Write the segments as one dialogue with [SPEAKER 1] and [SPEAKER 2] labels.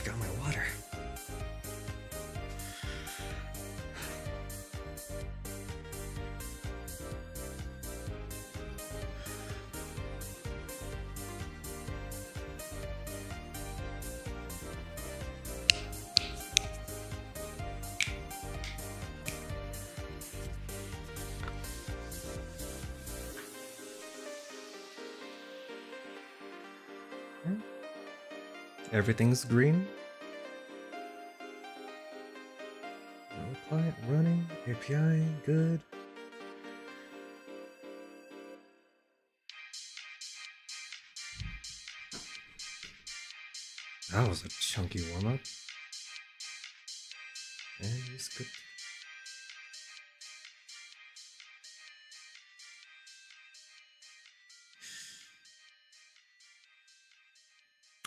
[SPEAKER 1] forgot my water. Everything's green. No client running. API good. That was a chunky warm-up. And he's good.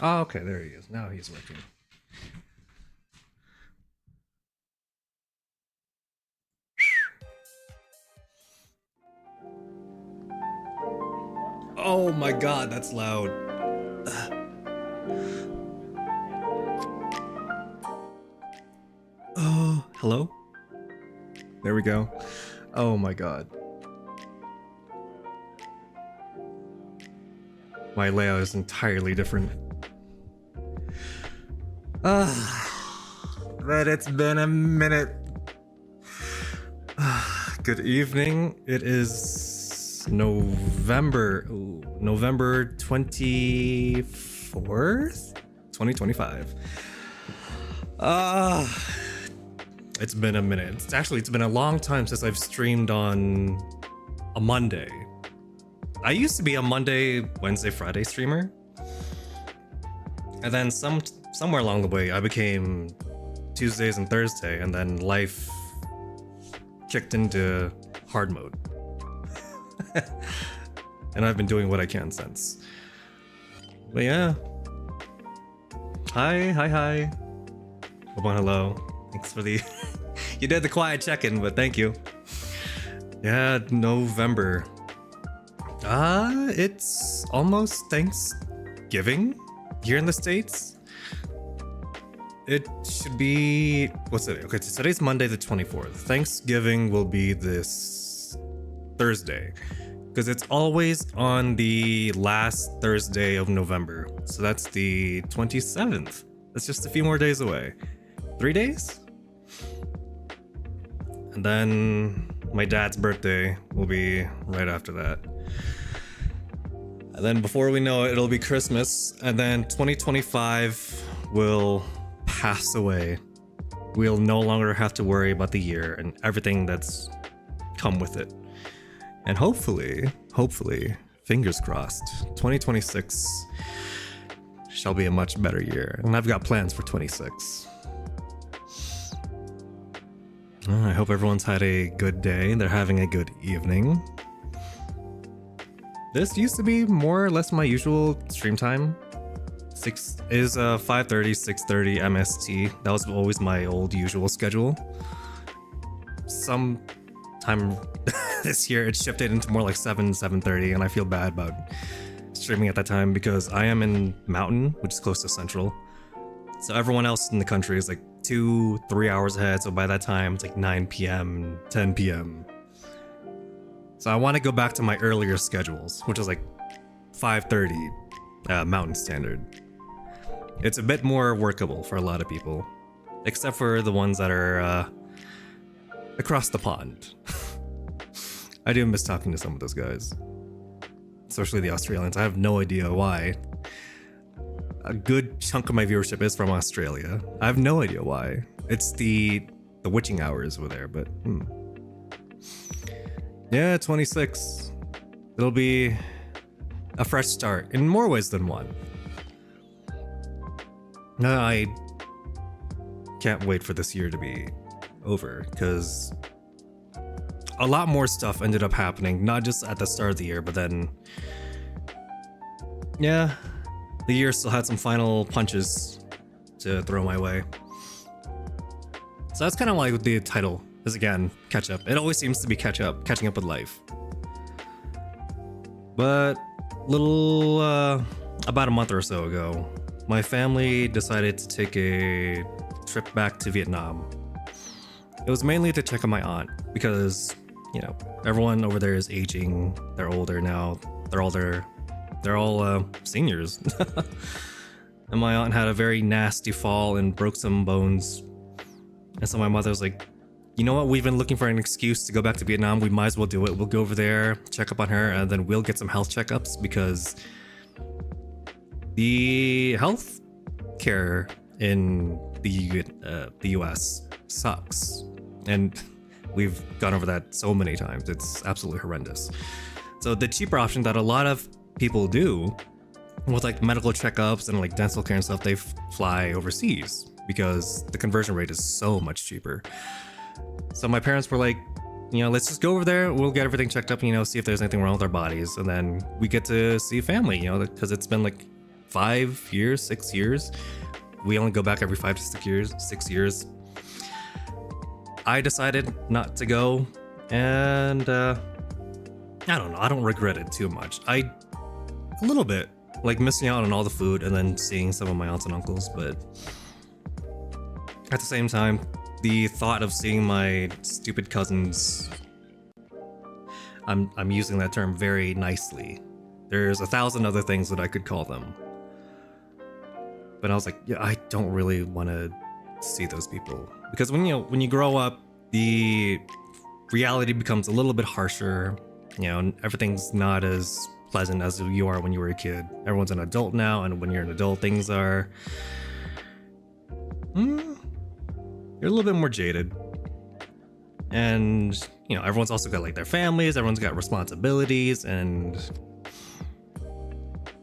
[SPEAKER 1] Oh, okay, there he is. Now he's working. Oh my god, that's loud. Oh, hello? There we go. Oh my god. My layout is entirely different. But it's been a minute. Good evening. It is November 24th, 2025. It's been a minute. It's been a long time since I've streamed on a Monday. I used to be a Monday, Wednesday, Friday streamer. And then somewhere along the way, I became Tuesdays and Thursday, and then life kicked into hard mode. And I've been doing what I can since. But yeah. Hi. Hope on hello. Thanks for the... You did the quiet check-in, but thank you. Yeah, November. It's almost Thanksgiving here in the States. It should be... What's it? Okay, so today's Monday the 24th. Thanksgiving will be this Thursday, because it's always on the last Thursday of November. So that's the 27th. That's just a few more days away. 3 days? And then my dad's birthday will be right after that. And then before we know it, it'll be Christmas. And then 2025 will pass away. We'll no longer have to worry about the year and everything that's come with it. And hopefully, fingers crossed, 2026 shall be a much better year. And I've got plans for 26. I hope everyone's had a good day. They're having a good evening. This used to be more or less my usual stream time. 5:30, 6:30 MST. That was always my old usual schedule. Sometime this year it shifted into more like 7:30, and I feel bad about streaming at that time because I am in Mountain, which is close to Central. So everyone else in the country is like 2-3 hours ahead, so by that time it's like 9 p.m, 10 p.m. So I want to go back to my earlier schedules, which is like 5:30 Mountain Standard. It's a bit more workable for a lot of people, except for the ones that are across the pond. I do miss talking to some of those guys, especially the Australians. I have no idea why. A good chunk of my viewership is from Australia. I have no idea why. It's the witching hours over there, but yeah, 26. It'll be a fresh start in more ways than one. I can't wait for this year to be over, because a lot more stuff ended up happening, not just at the start of the year, but then, yeah, the year still had some final punches to throw my way. So that's kind of like the title is, again, catch up. It always seems to be catching up with life. But about a month or so ago, my family decided to take a trip back to Vietnam. It was mainly to check on my aunt because, you know, everyone over there is aging. They're older now. They're all seniors. And my aunt had a very nasty fall and broke some bones. And so my mother was like, you know what? We've been looking for an excuse to go back to Vietnam. We might as well do it. We'll go over there, check up on her, and then we'll get some health checkups because the health care in the US sucks. And we've gone over that so many times. It's absolutely horrendous. So the cheaper option that a lot of people do with like medical checkups and like dental care and stuff, they fly overseas because the conversion rate is so much cheaper. So my parents were like, you know, let's just go over there. We'll get everything checked up, you know, see if there's anything wrong with our bodies. And then we get to see family, you know, because it's been like 5 years, 6 years. We only go back every 5 to 6 years. I decided not to go, and I don't know. I don't regret it too much. A little bit, like missing out on all the food and then seeing some of my aunts and uncles, but at the same time, the thought of seeing my stupid cousins, I'm using that term very nicely. There's 1,000 other things that I could call them. But I was like, yeah, I don't really want to see those people. Because when you grow up, the reality becomes a little bit harsher. You know, everything's not as pleasant as you are when you were a kid. Everyone's an adult now, and when you're an adult, things are you're a little bit more jaded. And, you know, everyone's also got like their families, everyone's got responsibilities, and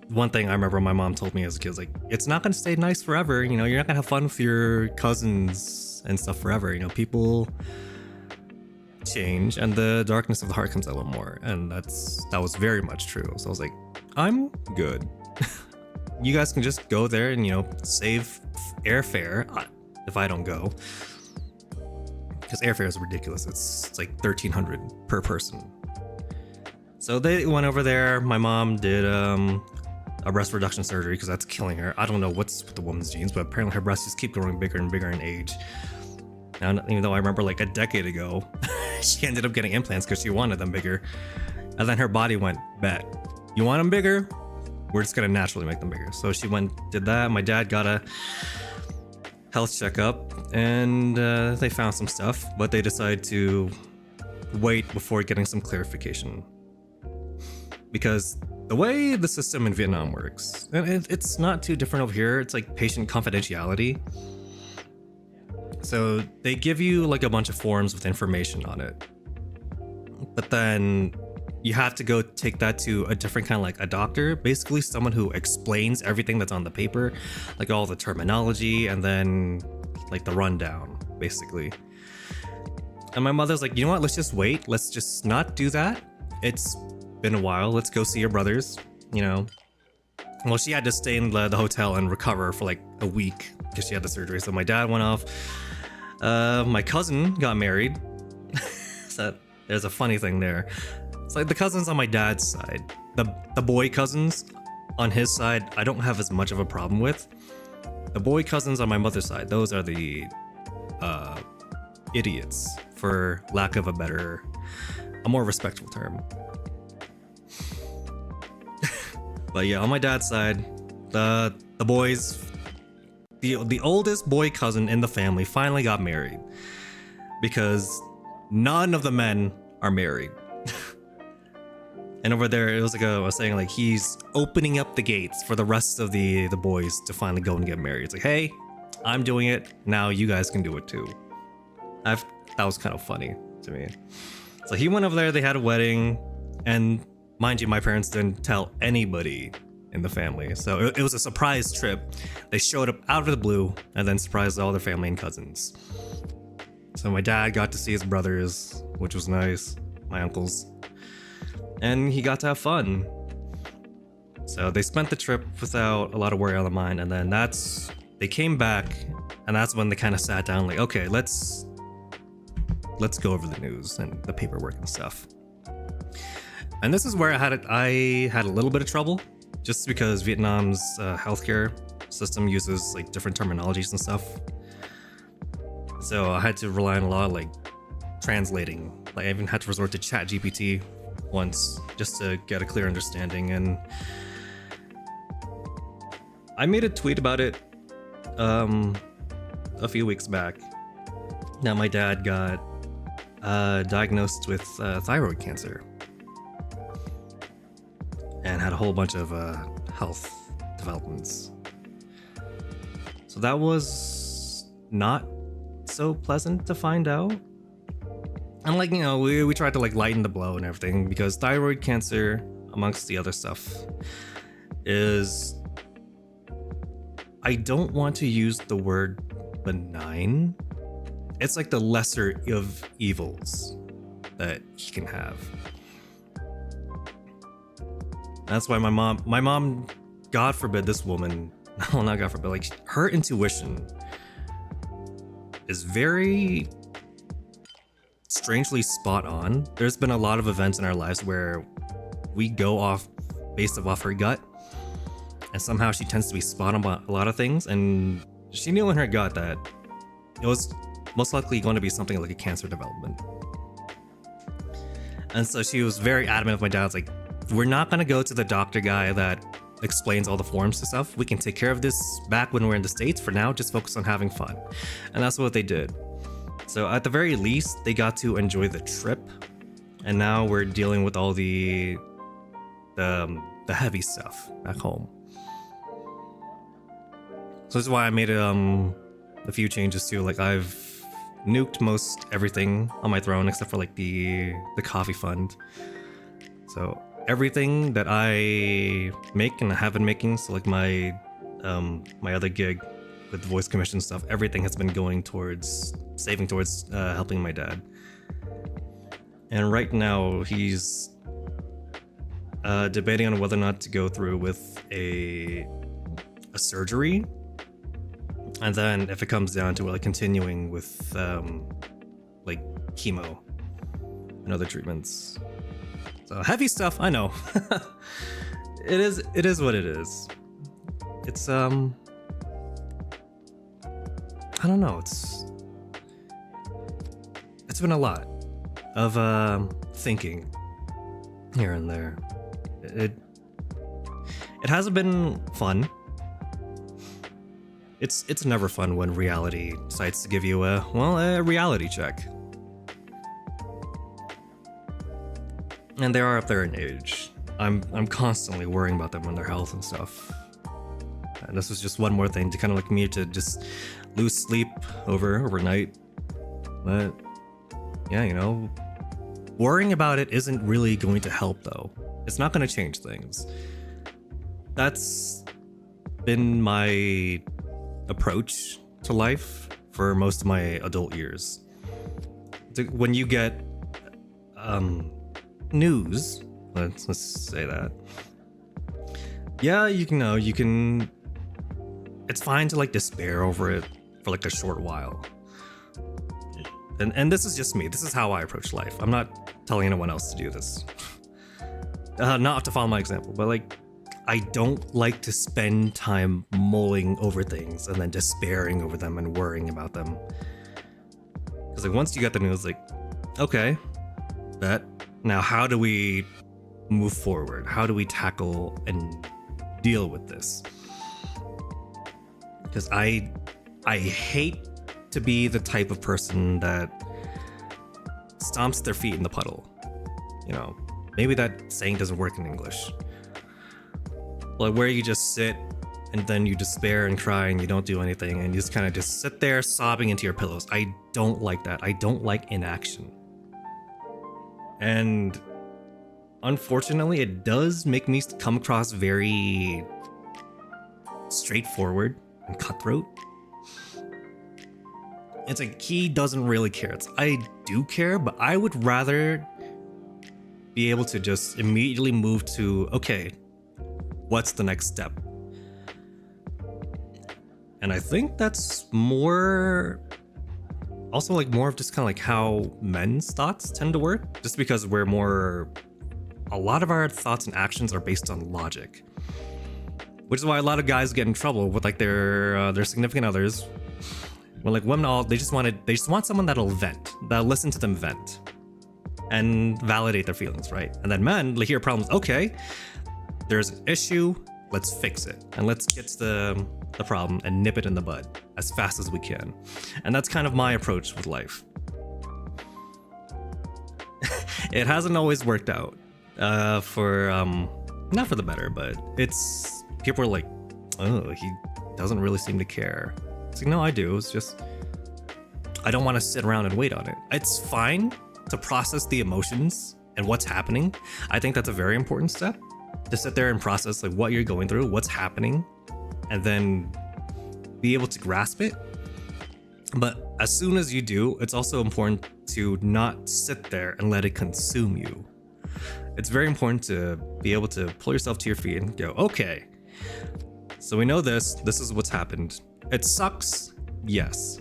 [SPEAKER 1] one thing I remember my mom told me as a kid was like, it's not gonna stay nice forever, you know, you're not gonna have fun with your cousins and stuff forever, you know, people change and the darkness of the heart comes out a little more, and that was very much true. So I was like, I'm good. You guys can just go there and, you know, save airfare if I don't go, because airfare is ridiculous. It's like $1,300 per person. So they went over there. My mom did a breast reduction surgery because that's killing her. I don't know what's with the woman's genes, but apparently her breasts just keep growing bigger and bigger in age. And even though I remember like a decade ago, she ended up getting implants because she wanted them bigger. And then her body went, bet, you want them bigger? We're just gonna naturally make them bigger. So she went, did that. My dad got a health checkup, and they found some stuff, but they decided to wait before getting some clarification. Because the way the system in Vietnam works, and it's not too different over here, it's like patient confidentiality. So they give you like a bunch of forms with information on it, but then you have to go take that to a different kind of like a doctor, basically someone who explains everything that's on the paper, like all the terminology and then like the rundown, basically. And my mother's like, you know what, let's just wait. Let's just not do that. It's been a while. Let's go see your brothers, you know. Well, she had to stay in the hotel and recover for like a week because she had the surgery. So my dad went off. My cousin got married. So there's a funny thing there. It's like the cousins on my dad's side, the boy cousins on his side, I don't have as much of a problem with. The boy cousins on my mother's side, those are the idiots, for lack of a more respectful term. But yeah, on my dad's side, the boys, the oldest boy cousin in the family finally got married because none of the men are married. And over there, it was like I was saying, like he's opening up the gates for the rest of the boys to finally go and get married. It's like, hey, I'm doing it now. You guys can do it too. That was kind of funny to me. So he went over there. They had a wedding, and mind you, my parents didn't tell anybody in the family. So it was a surprise trip. They showed up out of the blue and then surprised all their family and cousins. So my dad got to see his brothers, which was nice. My uncles. And he got to have fun. So they spent the trip without a lot of worry on the mind, and then they came back, and that's when they kind of sat down like, okay, let's go over the news and the paperwork and stuff. And this is where I had a little bit of trouble, just because Vietnam's healthcare system uses like different terminologies and stuff. So I had to rely on a lot of like translating. Like I even had to resort to ChatGPT once just to get a clear understanding. And I made a tweet about it a few weeks back. Now my dad got diagnosed with thyroid cancer and had a whole bunch of health developments. So that was not so pleasant to find out. And like, you know, we tried to like lighten the blow and everything, because thyroid cancer, amongst the other stuff, is, I don't want to use the word benign. It's like the lesser of evils that he can have. That's why my mom, God forbid, this woman, no, not God forbid, like her intuition is very strangely spot on. There's been a lot of events in our lives where we go off based off her gut, and somehow she tends to be spot on about a lot of things, and she knew in her gut that it was most likely going to be something like a cancer development. And so she was very adamant with my dad. It's like, we're not going to go to the doctor guy that explains all the forms and stuff. We can take care of this back when we're in the States. For now, just focus on having fun. And that's what they did. So at the very least, they got to enjoy the trip. And now we're dealing with all the heavy stuff back home. So this is why I made a few changes too. Like I've nuked most everything on my throne except for like the coffee fund. So everything that I make and have been making, so like my other gig with the voice commission stuff, everything has been going towards saving towards helping my dad. And right now he's debating on whether or not to go through with a surgery, and then if it comes down to like continuing with like chemo and other treatments. So heavy stuff, I know. It is what it is. It's I don't know, it's been a lot of thinking here and there. It hasn't been fun. It's never fun when reality decides to give you a reality check. And they are up there in age. I'm constantly worrying about them and their health and stuff. And this was just one more thing to kind of like me to just lose sleep overnight. But yeah, you know, worrying about it isn't really going to help though. It's not going to change things. That's been my approach to life for most of my adult years. When you get news, let's say that, yeah, you can it's fine to like despair over it for like a short while. And this is just me. This is how I approach life. I'm not telling anyone else to do this. Not to follow my example, but like, I don't like to spend time mulling over things and then despairing over them and worrying about them. Because like once you get the news, like, okay, that now how do we move forward? How do we tackle and deal with this? Because I hate to be the type of person that stomps their feet in the puddle. You know, maybe that saying doesn't work in English. Like where you just sit and then you despair and cry and you don't do anything and you just kind of just sit there sobbing into your pillows. I don't like that. I don't like inaction. And unfortunately, it does make me come across very straightforward and cutthroat. It's like he doesn't really care. I do care, but I would rather be able to just immediately move to, okay, what's the next step? And I think that's more also like more of just kind of like how men's thoughts tend to work, just because a lot of our thoughts and actions are based on logic. which is why a lot of guys get in trouble with like their significant others. When like women they just want someone that'll listen to them vent and validate their feelings, right? And then men, they hear problems. Okay, there's an issue. Let's fix it and let's get to the problem and nip it in the bud as fast as we can. And that's kind of my approach with life. It hasn't always worked out for not for the better, but people are like, oh, he doesn't really seem to care. It's like, no, I do. It's just I don't want to sit around and wait on it. It's fine to process the emotions and what's happening. I think that's a very important step, to sit there and process like what you're going through, what's happening, and then be able to grasp it. But as soon as you do, it's also important to not sit there and let it consume you. It's very important to be able to pull yourself to your feet and go, okay, so we know this is what's happened. It sucks, yes,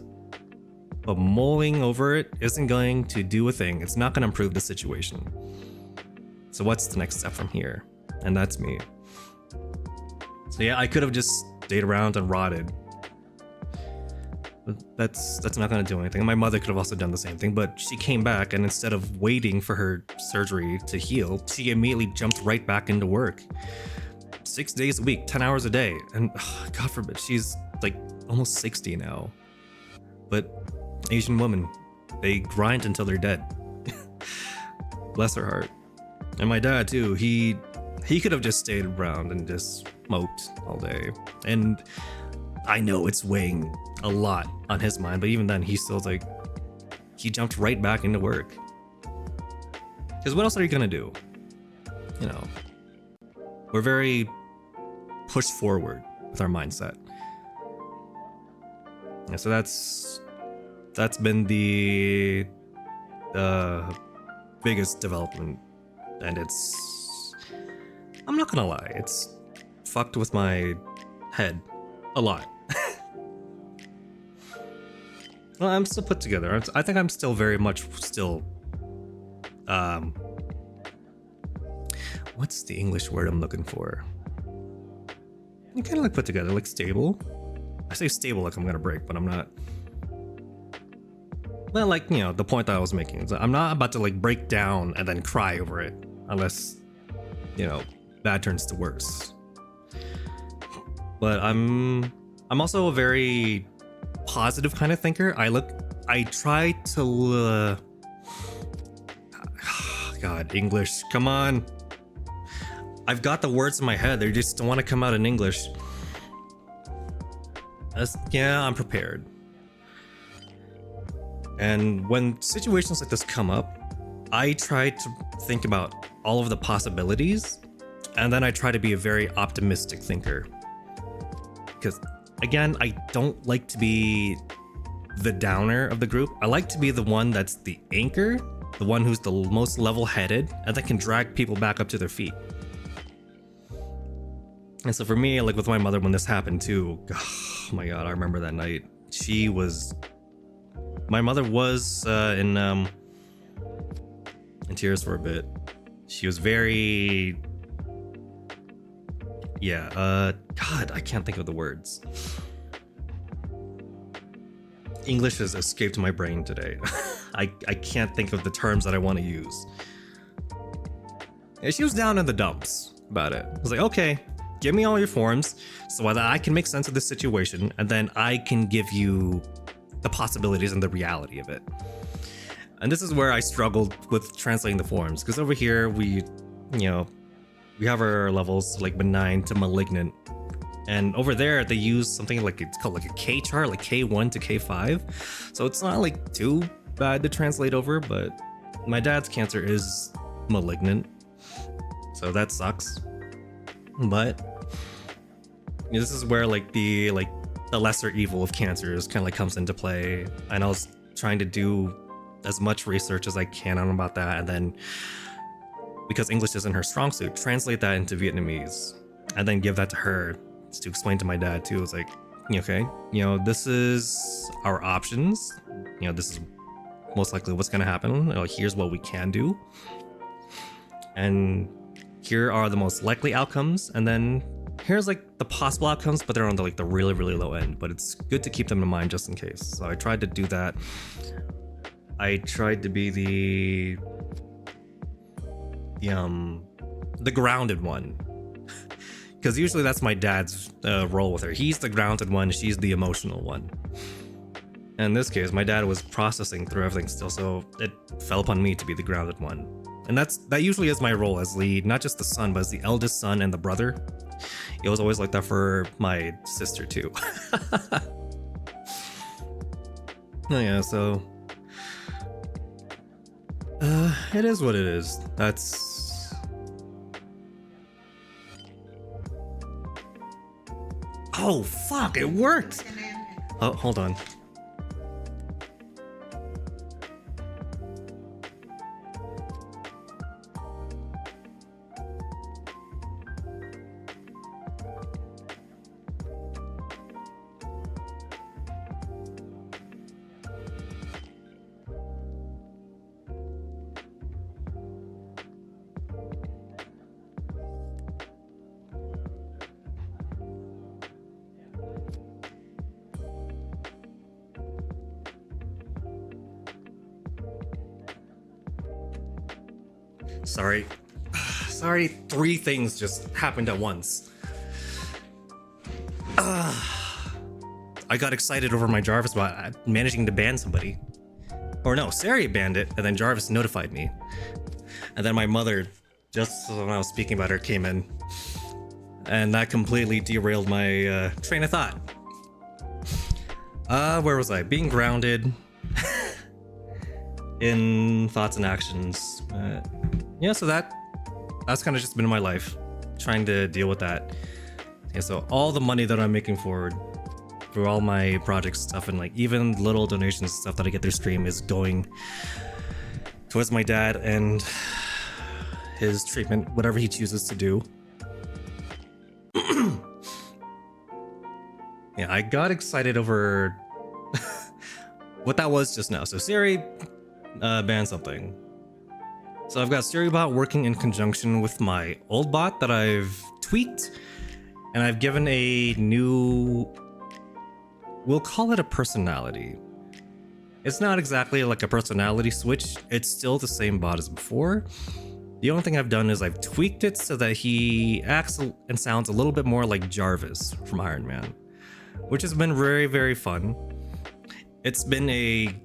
[SPEAKER 1] but mulling over it isn't going to do a thing. It's not going to improve the situation. So what's the next step from here? And that's me. So yeah, I could have just stayed around and rotted. But that's not going to do anything. And my mother could have also done the same thing, but she came back, and instead of waiting for her surgery to heal, she immediately jumped right back into work. 6 days a week, 10 hours a day. And God forbid, she's like almost 60 now. But Asian women, they grind until they're dead. Bless her heart. And my dad too, he could have just stayed around and just smoked all day. And I know it's weighing a lot on his mind, but even then he jumped right back into work. Because what else are you gonna do? You know, we're very push forward with our mindset. Yeah, so that's been the biggest development, and I'm not gonna lie, it's fucked with my head a lot. Well, I'm still put together. I think I'm still very much what's the English word I'm looking for? You kind of like put together, like stable. I say stable like I'm gonna break, but I'm not. Well, like, you know, the point that I was making is I'm not about to like break down and then cry over it, unless, you know, bad turns to worse. But I'm also a very positive kind of thinker. I try to God, English, come on. I've got the words in my head, they just don't want to come out in English. Yeah, I'm prepared. And when situations like this come up, I try to think about all of the possibilities, and then I try to be a very optimistic thinker. Because again, I don't like to be the downer of the group. I like to be the one that's the anchor, the one who's the most level-headed, and that can drag people back up to their feet. And so for me, like with my mother, when this happened too, oh my God, I remember that night. My mother was in tears for a bit. She was very, God, I can't think of the words. English has escaped my brain today. I can't think of the terms that I want to use. Yeah, she was down in the dumps about it. I was like, okay, give me all your forms so that I can make sense of this situation, and then I can give you the possibilities and the reality of it. And this is where I struggled with translating the forms, because over here we have our levels like benign to malignant, and over there they use something like it's called like a K chart, like K1 to K5. So it's not like too bad to translate over, but my dad's cancer is malignant, so that sucks. But this is where like the lesser evil of cancers kind of like comes into play, and I was trying to do as much research as I can on about that, and then because English isn't her strong suit, translate that into Vietnamese and then give that to her to explain to my dad too. It's like, okay, this is our options, this is most likely what's gonna happen, here's what we can do, and here are the most likely outcomes, and then here's like the possible outcomes, but they're on the really, really low end. But it's good to keep them in mind just in case. So I tried to do that. I tried to be the grounded one. Because usually that's my dad's role with her. He's the grounded one, she's the emotional one. And in this case, my dad was processing through everything still, so it fell upon me to be the grounded one. And that usually is my role as not just the son, but as the eldest son and the brother. It was always like that for my sister too. Oh yeah, so it is what it is. That's oh fuck, it worked. Oh, hold on. Sorry, 3 things just happened at once. I got excited over my Jarvis about managing to ban somebody. Or no, Sari banned it, and then Jarvis notified me. And then my mother, just when I was speaking about her, came in. And that completely derailed my train of thought. Where was I? Being grounded in thoughts and actions. Yeah, so that's kind of just been in my life, trying to deal with that. Yeah, so all the money that I'm making forward through all my projects stuff, and like even little donations stuff that I get through stream, is going towards my dad and his treatment, whatever he chooses to do. Yeah, I got excited over what that was just now. So Siri banned something. So I've got SiriBot working in conjunction with my old bot that I've tweaked, and I've given a new, we'll call it a personality. It's not exactly like a personality switch, it's still the same bot as before. The only thing I've done is I've tweaked it so that he acts and sounds a little bit more like Jarvis from Iron Man, which has been very, very fun. It's been a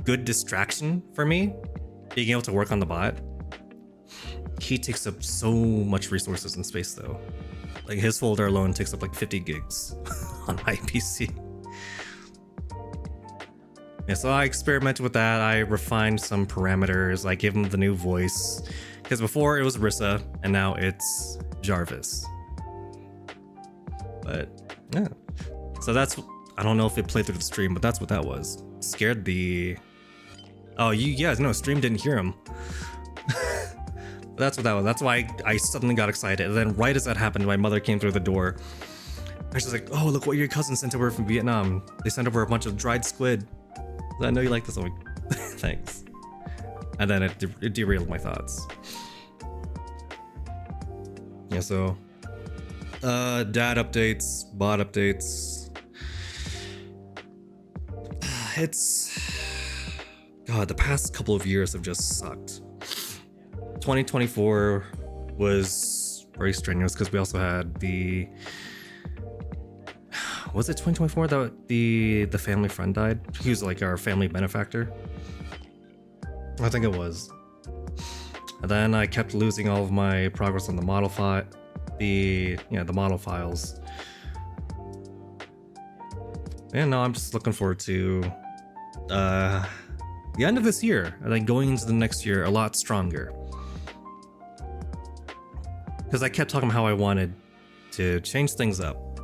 [SPEAKER 1] good distraction for me, being able to work on the bot. He takes up so much resources and space though. Like his folder alone takes up like 50 gigs on my PC. Yeah, so I experimented with that. I refined some parameters. I gave him the new voice. Because before it was Rissa, and now it's Jarvis. But yeah. So that's, I don't know if it played through the stream, but that's what that was. Scared the... Oh, you guys know, stream didn't hear him. That's what that was. That's why I suddenly got excited. And then right as that happened, my mother came through the door. And she's like, oh, look what your cousin sent over from Vietnam. They sent over a bunch of dried squid. I know you like this. I'm like, thanks. And then it derailed my thoughts. Yeah, so dad updates, bot updates. It's... God, the past couple of years have just sucked. 2024 was very strenuous because we also had the... Was it 2024 that the family friend died? He was like our family benefactor. I think it was. And then I kept losing all of my progress on the model file, the model files. And now I'm just looking forward to the end of this year, and then going into the next year a lot stronger. Because I kept talking about how I wanted to change things up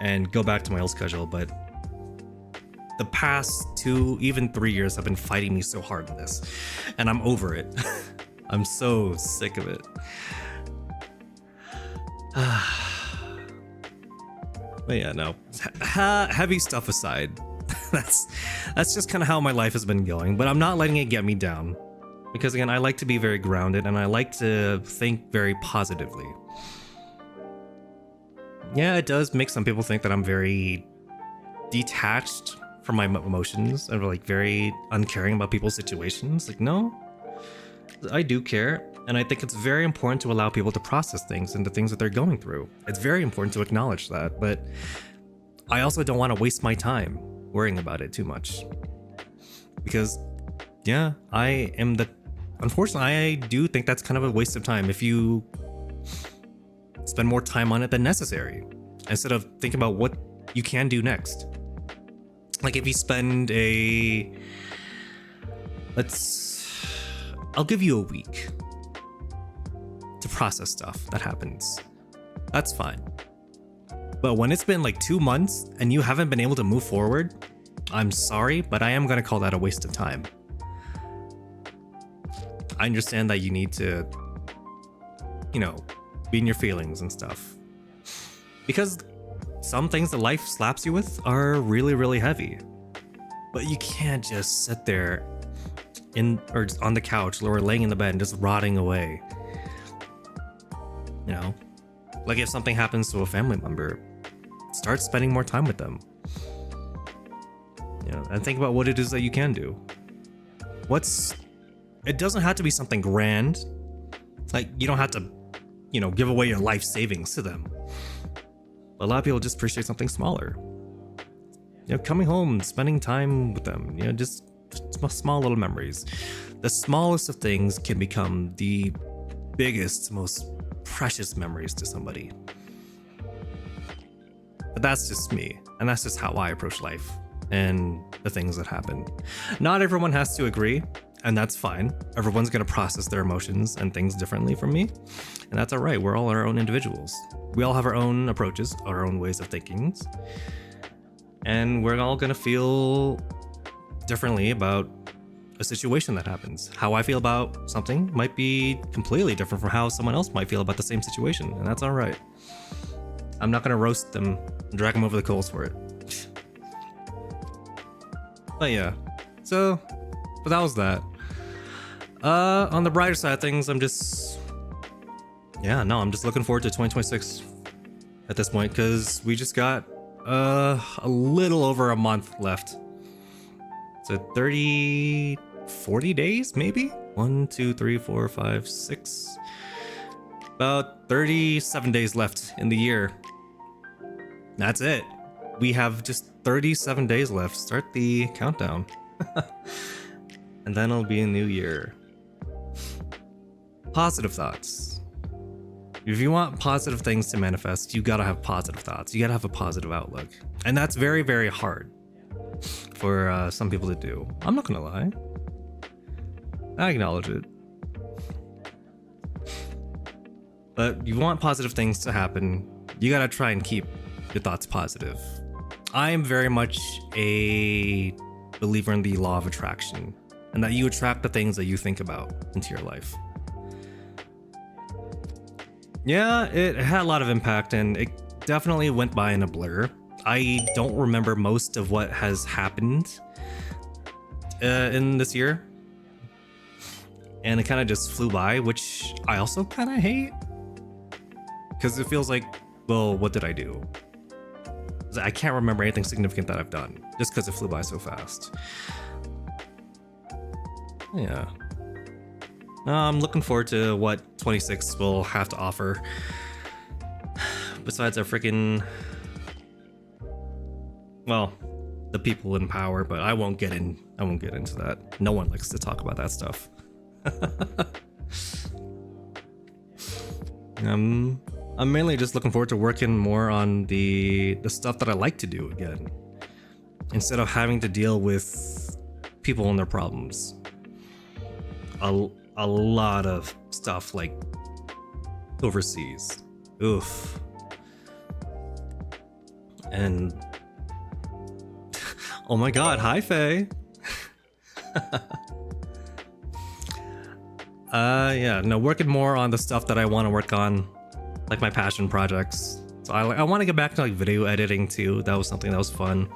[SPEAKER 1] and go back to my old schedule, but the past 2, even 3 years have been fighting me so hard in this, and I'm over it. I'm so sick of it. But yeah, no. Heavy stuff aside, that's just kind of how my life has been going, but I'm not letting it get me down. Because again, I like to be very grounded and I like to think very positively. Yeah, it does make some people think that I'm very detached from my emotions and like very uncaring about people's situations. Like, no, I do care. And I think it's very important to allow people to process things and the things that they're going through. It's very important to acknowledge that, but I also don't want to waste my time worrying about it too much. Because, yeah, unfortunately, I do think that's kind of a waste of time if you spend more time on it than necessary, instead of thinking about what you can do next. Like if you spend I'll give you a week to process stuff that happens. That's fine. But when it's been like 2 months and you haven't been able to move forward, I'm sorry, but I am going to call that a waste of time. I understand that you need to, be in your feelings and stuff. Because some things that life slaps you with are really, really heavy. But you can't just sit there or on the couch or laying in the bed and just rotting away. Like if something happens to a family member, start spending more time with them. And think about what it is that you can do. It doesn't have to be something grand. Like you don't have to, give away your life savings to them. But a lot of people just appreciate something smaller. Coming home, spending time with them, just small little memories. The smallest of things can become the biggest, most precious memories to somebody. But that's just me, and that's just how I approach life and the things that happen. Not everyone has to agree, and that's fine. Everyone's gonna process their emotions and things differently from me, and that's all right. We're all our own individuals. We all have our own approaches, our own ways of thinking, and we're all gonna feel differently about a situation that happens. How I feel about something might be completely different from how someone else might feel about the same situation, and that's all right. I'm not gonna roast them and drag them over the coals for it. But yeah, but that was that. On the brighter side of things, I'm just looking forward to 2026 at this point, because we just got a little over a month left. So 40 days, maybe? 1, 2, 3, 4, 5, 6. About 37 days left in the year. That's it. We have just 37 days left. Start the countdown. And then it'll be a new year. Positive thoughts. If you want positive things to manifest, you gotta have positive thoughts. You gotta have a positive outlook. And that's very, very hard for some people to do. I'm not gonna lie. I acknowledge it. But you want positive things to happen, you gotta try and keep your thoughts positive. I am very much a believer in the law of attraction, and that you attract the things that you think about into your life. Yeah, it had a lot of impact, and it definitely went by in a blur. I don't remember most of what has happened in this year, and it kind of just flew by, which I also kind of hate, because it feels like, well, what did I do? I can't remember anything significant that I've done, just because it flew by so fast. Yeah. I'm looking forward to what 26 will have to offer. Besides our freaking, well, the people in power, but I won't get into that. No one likes to talk about that stuff. I'm mainly just looking forward to working more on the stuff that I like to do again, instead of having to deal with people and their problems. A lot of stuff like overseas. Oof. And oh my god, hi Faye. Working more on the stuff that I want to work on, like my passion projects. So I want to get back to like video editing too. That was something that was fun.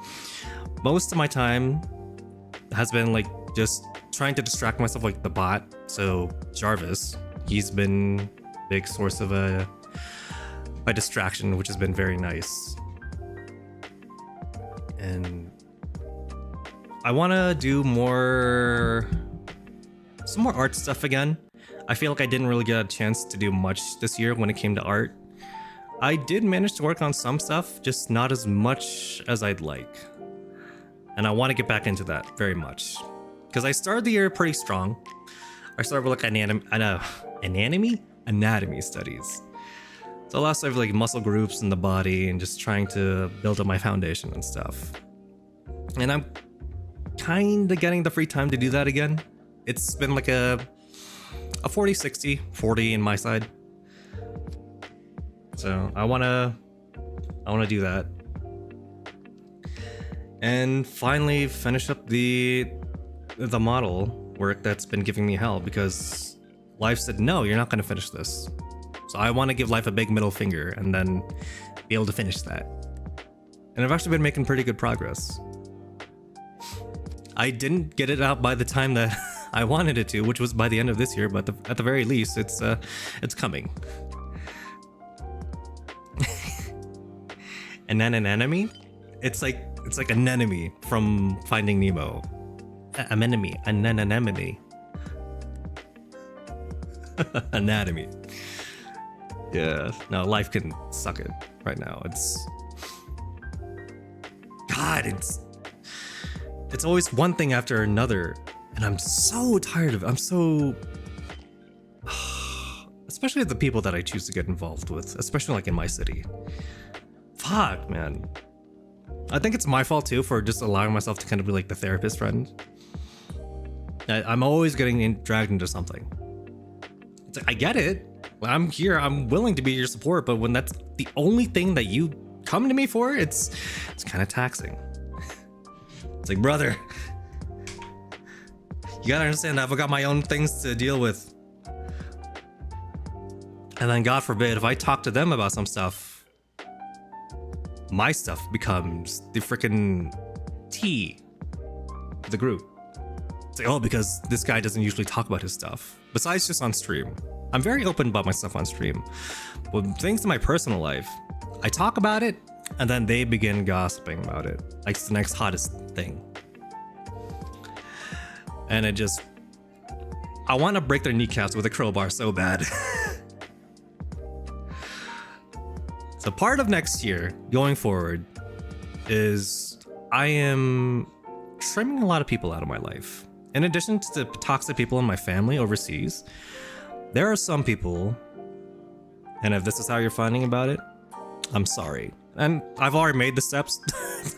[SPEAKER 1] Most of my time has been like just trying to distract myself, like the bot. So Jarvis, he's been a big source of my distraction, which has been very nice. And I want to do some more art stuff again. I feel like I didn't really get a chance to do much this year when it came to art. I did manage to work on some stuff, just not as much as I'd like. And I want to get back into that very much. Because I started the year pretty strong. I started with like anatomy studies. So a lot of stuff like muscle groups in the body and just trying to build up my foundation and stuff. And I'm kind of getting the free time to do that again. It's been like a 40-60, 40 in my side. So I wanna do that. And finally finish up the model work that's been giving me hell, because life said, no, you're not gonna finish this. So I want to give life a big middle finger and then be able to finish that. And I've actually been making pretty good progress. I didn't get it out by the time that I wanted it to, which was by the end of this year, but at the very least, it's coming. An anemone? It's like an anemone from Finding Nemo. An anemone. Anatomy. Yeah, no, life can suck it right now. It's always one thing after another, and I'm so tired of it. I'm so, especially the people that I choose to get involved with, especially like in my city. Fuck, man. I think it's my fault too for just allowing myself to kind of be like the therapist friend. I'm always getting dragged into something. It's like, I get it. I'm here, I'm willing to be your support, but when that's the only thing that you come to me for, it's kind of taxing. It's like, brother, you gotta understand that I've got my own things to deal with. And then God forbid, if I talk to them about some stuff, my stuff becomes the freaking tea for the group. It's like, oh, because this guy doesn't usually talk about his stuff, besides just on stream. I'm very open about my stuff on stream. With things in my personal life, I talk about it, and then they begin gossiping about it. Like it's the next hottest thing. And I want to break their kneecaps with a crowbar so bad. So part of next year, going forward, is I am trimming a lot of people out of my life. In addition to the toxic people in my family overseas, there are some people, and if this is how you're finding about it, I'm sorry. And I've already made the steps.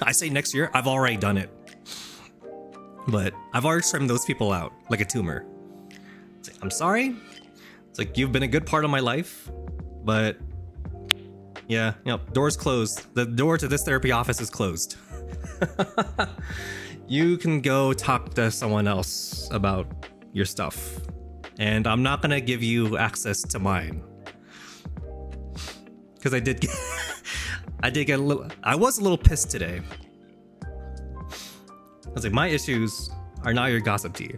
[SPEAKER 1] I say next year, I've already done it. But I've already trimmed those people out like a tumor. It's like, I'm sorry. It's like, you've been a good part of my life, but yeah, door's closed. The door to this therapy office is closed. You can go talk to someone else about your stuff. And I'm not gonna give you access to mine. Because I was a little pissed today. I was like, my issues are not your gossip tea.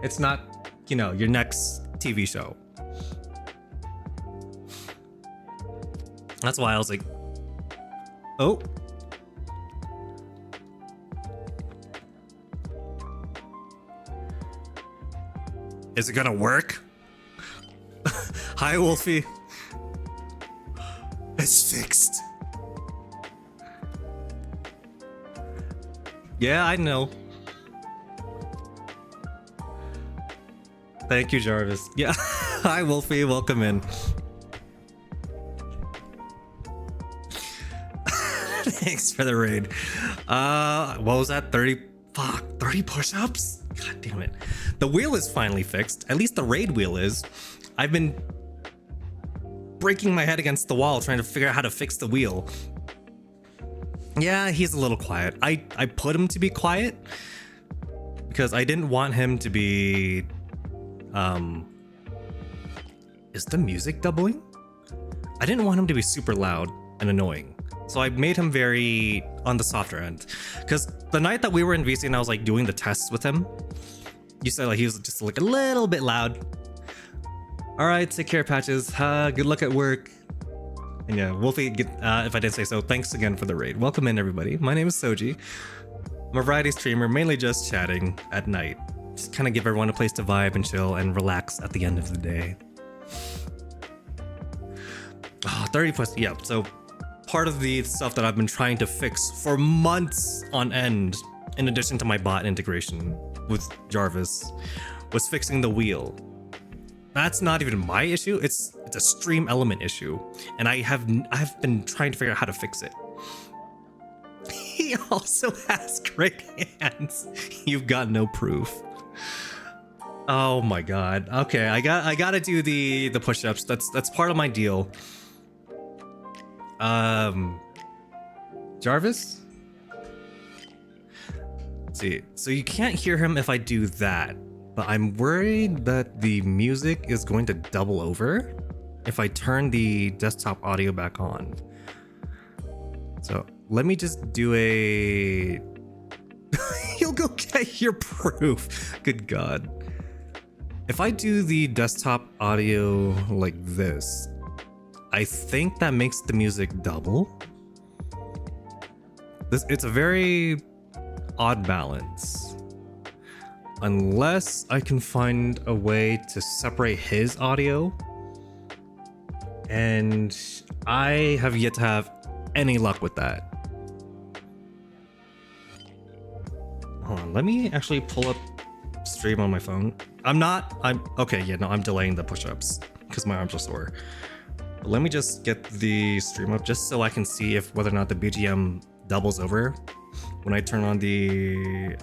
[SPEAKER 1] It's not, your next TV show. That's why I was like, oh. Is it gonna work? Hi, Wolfie. It's fixed. Yeah, I know. Thank you, Jarvis. Yeah. Hi, Wolfie. Welcome in. Thanks for the raid. What was that? 30 push-ups? God damn it. The wheel is finally fixed. At least the raid wheel is. I've been breaking my head against the wall trying to figure out how to fix the wheel. Yeah, he's a little quiet. I put him to be quiet because I didn't want him to be... Is the music doubling? I didn't want him to be super loud and annoying. So I made him very on the softer end. Because the night that we were in VC and I was like doing the tests with him, you said like he was just like a little bit loud. All right, take care, Patches. Good luck at work. And yeah, Wolfie, if I did say so, thanks again for the raid. Welcome in, everybody. My name is Soji. I'm a variety streamer, mainly just chatting at night. Just kind of give everyone a place to vibe and chill and relax at the end of the day. 30 plus, yeah. So part of the stuff that I've been trying to fix for months on end, in addition to my bot integration with Jarvis, was fixing the wheel. That's not even my issue. It's a stream element issue, and I've been trying to figure out how to fix it. He also has great hands. You've got no proof. Oh my god. Okay, I gotta do the push-ups. That's part of my deal. Jarvis? Let's see. So you can't hear him if I do that, but I'm worried that the music is going to double over if I turn the desktop audio back on. So let me just do a... You'll go get your proof. Good god. If I do the desktop audio like this, I think that makes the music double. It's a very odd balance. Unless I can find a way to separate his audio. And I have yet to have any luck with that. Hold on, let me actually pull up stream on my phone. I'm delaying the push-ups because my arms are sore. But let me just get the stream up just so I can see if whether or not the BGM doubles over when I turn on the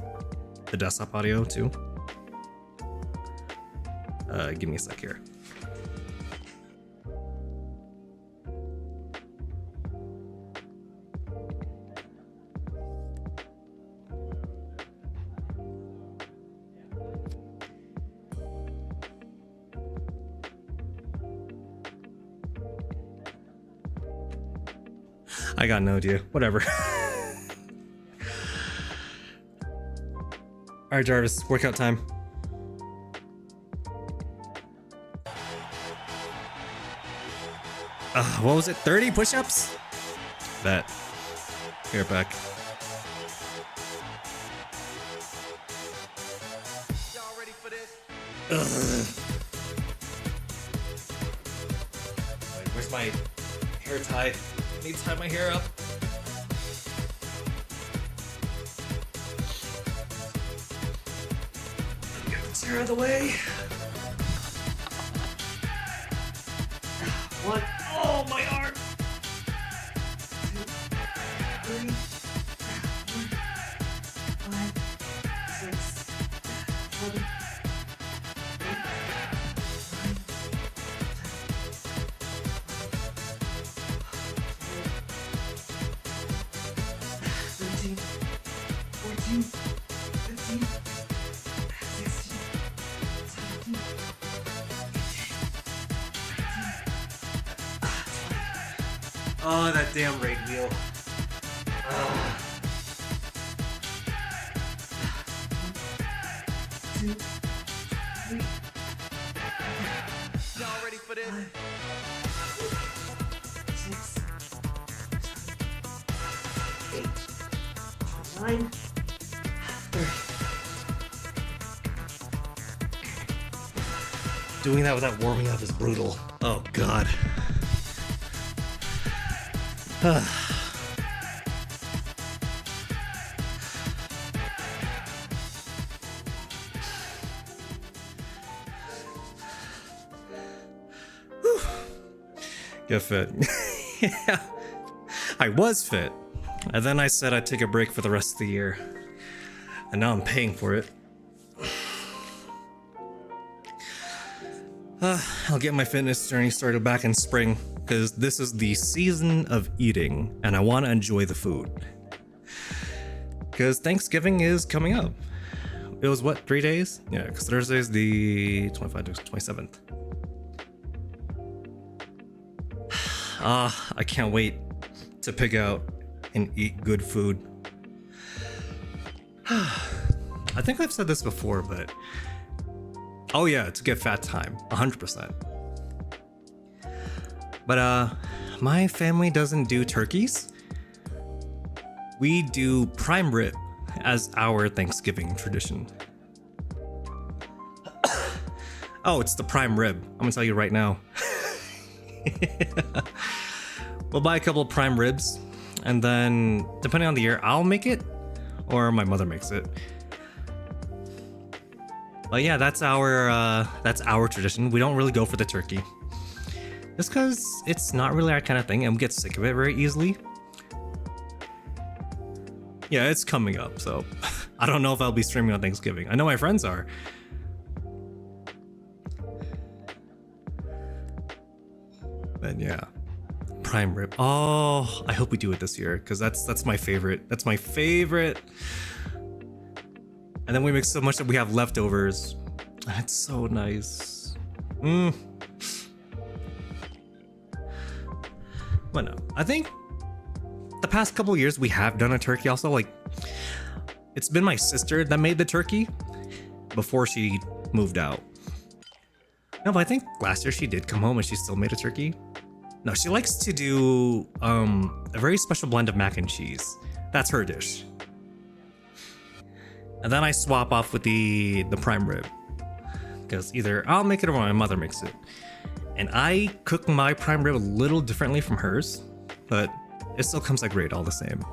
[SPEAKER 1] desktop audio too. Give me a sec here. I got no idea. Whatever. Alright, Jarvis, workout time. What was it? 30 push-ups? Bet. Here, back. Y'all ready for this? Wait, where's my hair tie? I need to tie my hair up. Get this hair out of the way. One. Oh, my arm. 2, 3, 4, 5, 6, 7, 8, 13, 14, 15, 16, 17, 18, 19. Oh, that damn raid wheel. Two, three. Y'all ready for this? 6, 7, 8, 9, 30. Doing that without warming up is brutal. Oh god. Get fit. Yeah, I was fit, and then I said I'd take a break for the rest of the year, and now I'm paying for it. I'll get my fitness journey started back in spring, because this is the season of eating, and I want to enjoy the food. Because Thanksgiving is coming up. It was what, 3 days? Yeah, because Thursday's the 25th to 27th. I can't wait to pick out and eat good food. I think I've said this before, but oh yeah, to get fat time, 100%. But my family doesn't do turkeys. We do prime rib as our Thanksgiving tradition. Oh, it's the prime rib. I'm gonna tell you right now. We'll buy a couple of prime ribs, and then depending on the year, I'll make it or my mother makes it. But yeah, that's our tradition. We don't really go for the turkey. Just because it's not really our kind of thing and we get sick of it very easily. Yeah, it's coming up, so I don't know if I'll be streaming on Thanksgiving. I know my friends are. But yeah, prime rib. Oh, I hope we do it this year because that's my favorite. That's my favorite. And then we make so much that we have leftovers. It's so nice. But no, I think the past couple years we have done a turkey also. Like, it's been my sister that made the turkey before she moved out. No, but I think last year she did come home and she still made a turkey. No, she likes to do a very special blend of mac and cheese. That's her dish. And then I swap off with the prime rib. Because either I'll make it or my mother makes it. And I cook my prime rib a little differently from hers, but it still comes out great all the same.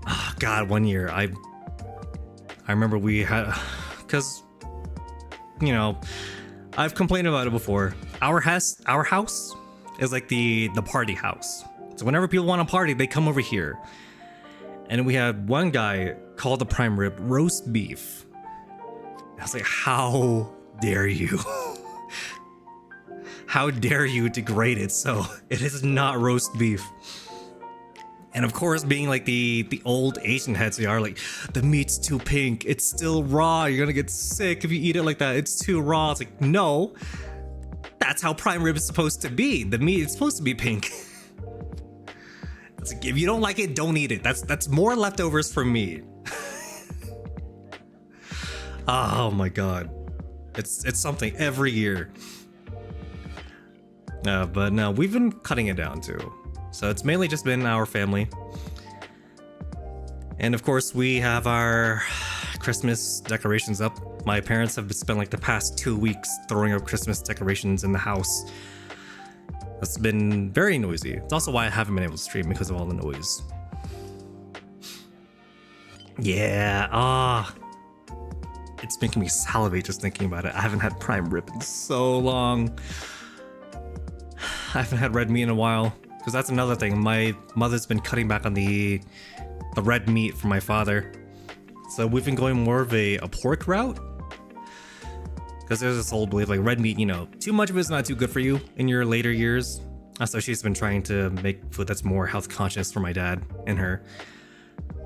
[SPEAKER 1] Oh God, one year I remember we had, because, you know, I've complained about it before. Our house is like the party house. So whenever people want to party, they come over here. And we had one guy call the prime rib roast beef. I was like, how dare you? How dare you degrade it so it is not roast beef? And of course, being like the old Asian heads we are, like, the meat's too pink, it's still raw, you're gonna get sick if you eat it like that, it's too raw. It's like, no, that's how prime rib is supposed to be. The meat is supposed to be pink. It's like, if you don't like it, don't eat it. That's more leftovers for me. Oh my God, it's something every year. But no, we've been cutting it down too. So it's mainly just been our family. And of course, we have our Christmas decorations up. My parents have spent like the past 2 weeks throwing up Christmas decorations in the house. It's been very noisy. It's also why I haven't been able to stream, because of all the noise. Yeah, it's making me salivate just thinking about it. I haven't had prime rib in so long. I haven't had red meat in a while, because that's another thing. My mother's been cutting back on the red meat for my father. So we've been going more of a pork route. Because there's this old belief, like, red meat, you know, too much of it's not too good for you in your later years. So she's been trying to make food that's more health conscious for my dad and her.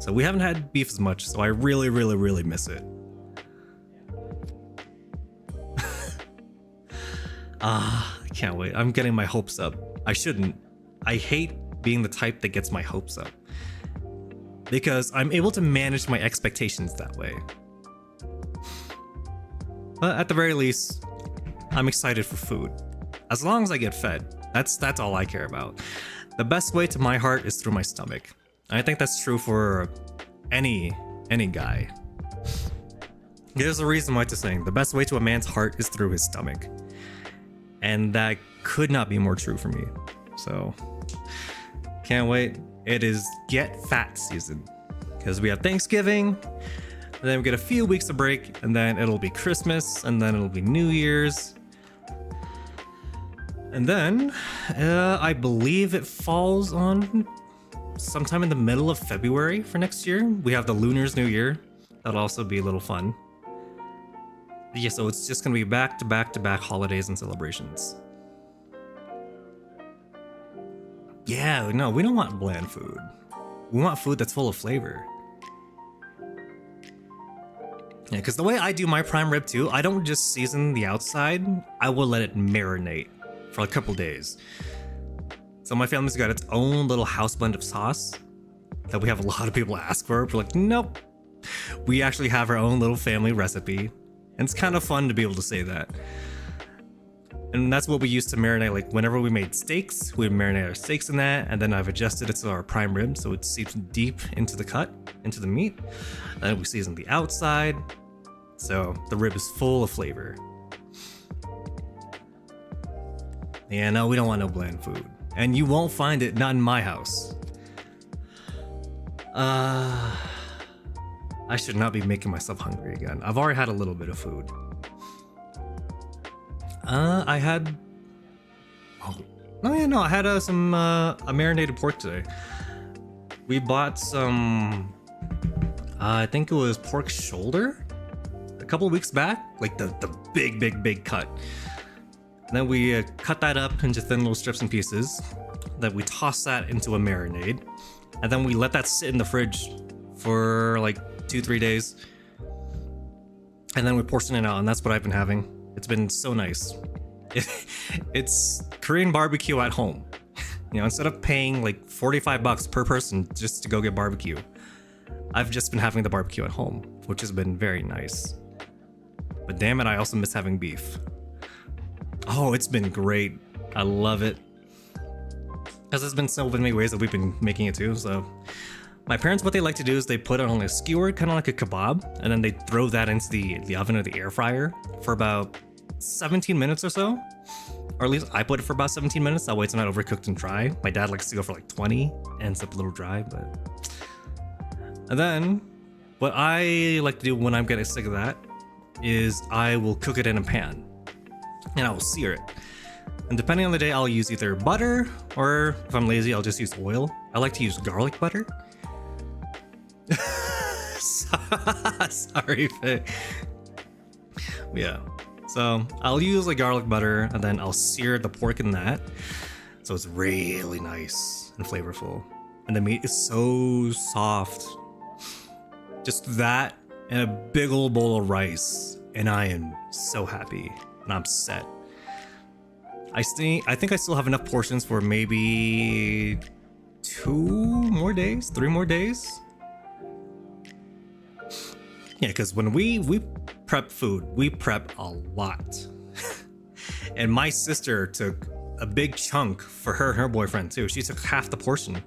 [SPEAKER 1] So we haven't had beef as much, so I really, really, really miss it. I can't wait. I'm getting my hopes up. I shouldn't. I hate being the type that gets my hopes up, because I'm able to manage my expectations that way. But at the very least, I'm excited for food. As long as I get fed, that's all I care about. The best way to my heart is through my stomach. And I think that's true for any guy. There's a reason why it's saying the best way to a man's heart is through his stomach. And that could not be more true for me. So, can't wait. It is get fat season. Because we have Thanksgiving, and then we get a few weeks of break, and then it'll be Christmas, and then it'll be New Year's. And then, I believe it falls on sometime in the middle of February for next year. We have the Lunar's New Year. That'll also be a little fun. Yeah, so it's just gonna be back to back to back holidays and celebrations. Yeah, no, we don't want bland food. We want food that's full of flavor. Yeah, because the way I do my prime rib too, I don't just season the outside, I will let it marinate for a couple days. So my family's got its own little house blend of sauce that we have a lot of people ask for. We're like, nope. We actually have our own little family recipe. And it's kind of fun to be able to say that. And that's what we used to marinate. Like whenever we made steaks, we would marinate our steaks in that. And then I've adjusted it to our prime rib so it seeps deep into the cut, into the meat. And we season the outside. So the rib is full of flavor. Yeah, no, we don't want no bland food. And you won't find it, not in my house. I should not be making myself hungry again. I've already had a little bit of food. I had some a marinated pork today. We bought some I think it was pork shoulder a couple of weeks back, like the big cut. And then we cut that up into thin little strips and pieces. Then we toss that into a marinade, and then we let that sit in the fridge for like 2-3 days. And then we portion it out, and that's what I've been having. It's been so nice. It's Korean barbecue at home. You know, instead of paying like $45 per person just to go get barbecue, I've just been having the barbecue at home, which has been very nice. But damn it, I also miss having beef. Oh, it's been great. I love it. Because there's been so many ways that we've been making it too, so... My parents, what they like to do is they put it on a skewer, kind of like a kebab, and then they throw that into the oven or the air fryer for about 17 minutes or so. Or at least I put it for about 17 minutes, that way it's not overcooked and dry. My dad likes to go for like 20, and it's a little dry, but... And then, what I like to do when I'm getting sick of that is I will cook it in a pan. And I will sear it. And depending on the day, I'll use either butter, or if I'm lazy, I'll just use oil. I like to use garlic butter. Sorry, Faye. Yeah. So I'll use like garlic butter, and then I'll sear the pork in that. So it's really nice and flavorful. And the meat is so soft. Just that and a big old bowl of rice. And I am so happy. And I'm set. I think I still have enough portions for maybe 3 more days. Yeah, because when we prep food, we prep a lot. And my sister took a big chunk for her and her boyfriend too. She took half the portion.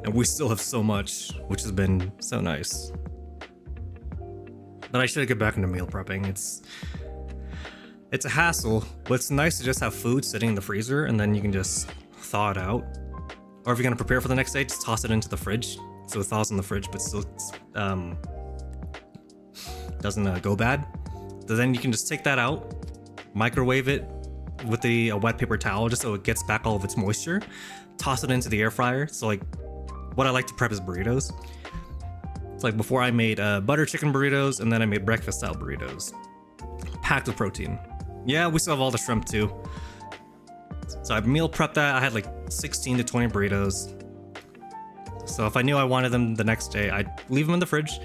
[SPEAKER 1] And we still have so much, which has been so nice. But I should get back into meal prepping. It's a hassle, but it's nice to just have food sitting in the freezer and then you can just thaw it out. Or if you're gonna prepare for the next day, just toss it into the fridge. So it thaws in the fridge, but still doesn't go bad. So then you can just take that out, microwave it with a wet paper towel just so it gets back all of its moisture. Toss it into the air fryer. So like, what I like to prep is burritos. It's like before I made butter chicken burritos, and then I made breakfast style burritos. Packed with protein. Yeah, we still have all the shrimp too. So I meal prepped that. I had like 16 to 20 burritos. So if I knew I wanted them the next day, I'd leave them in the fridge.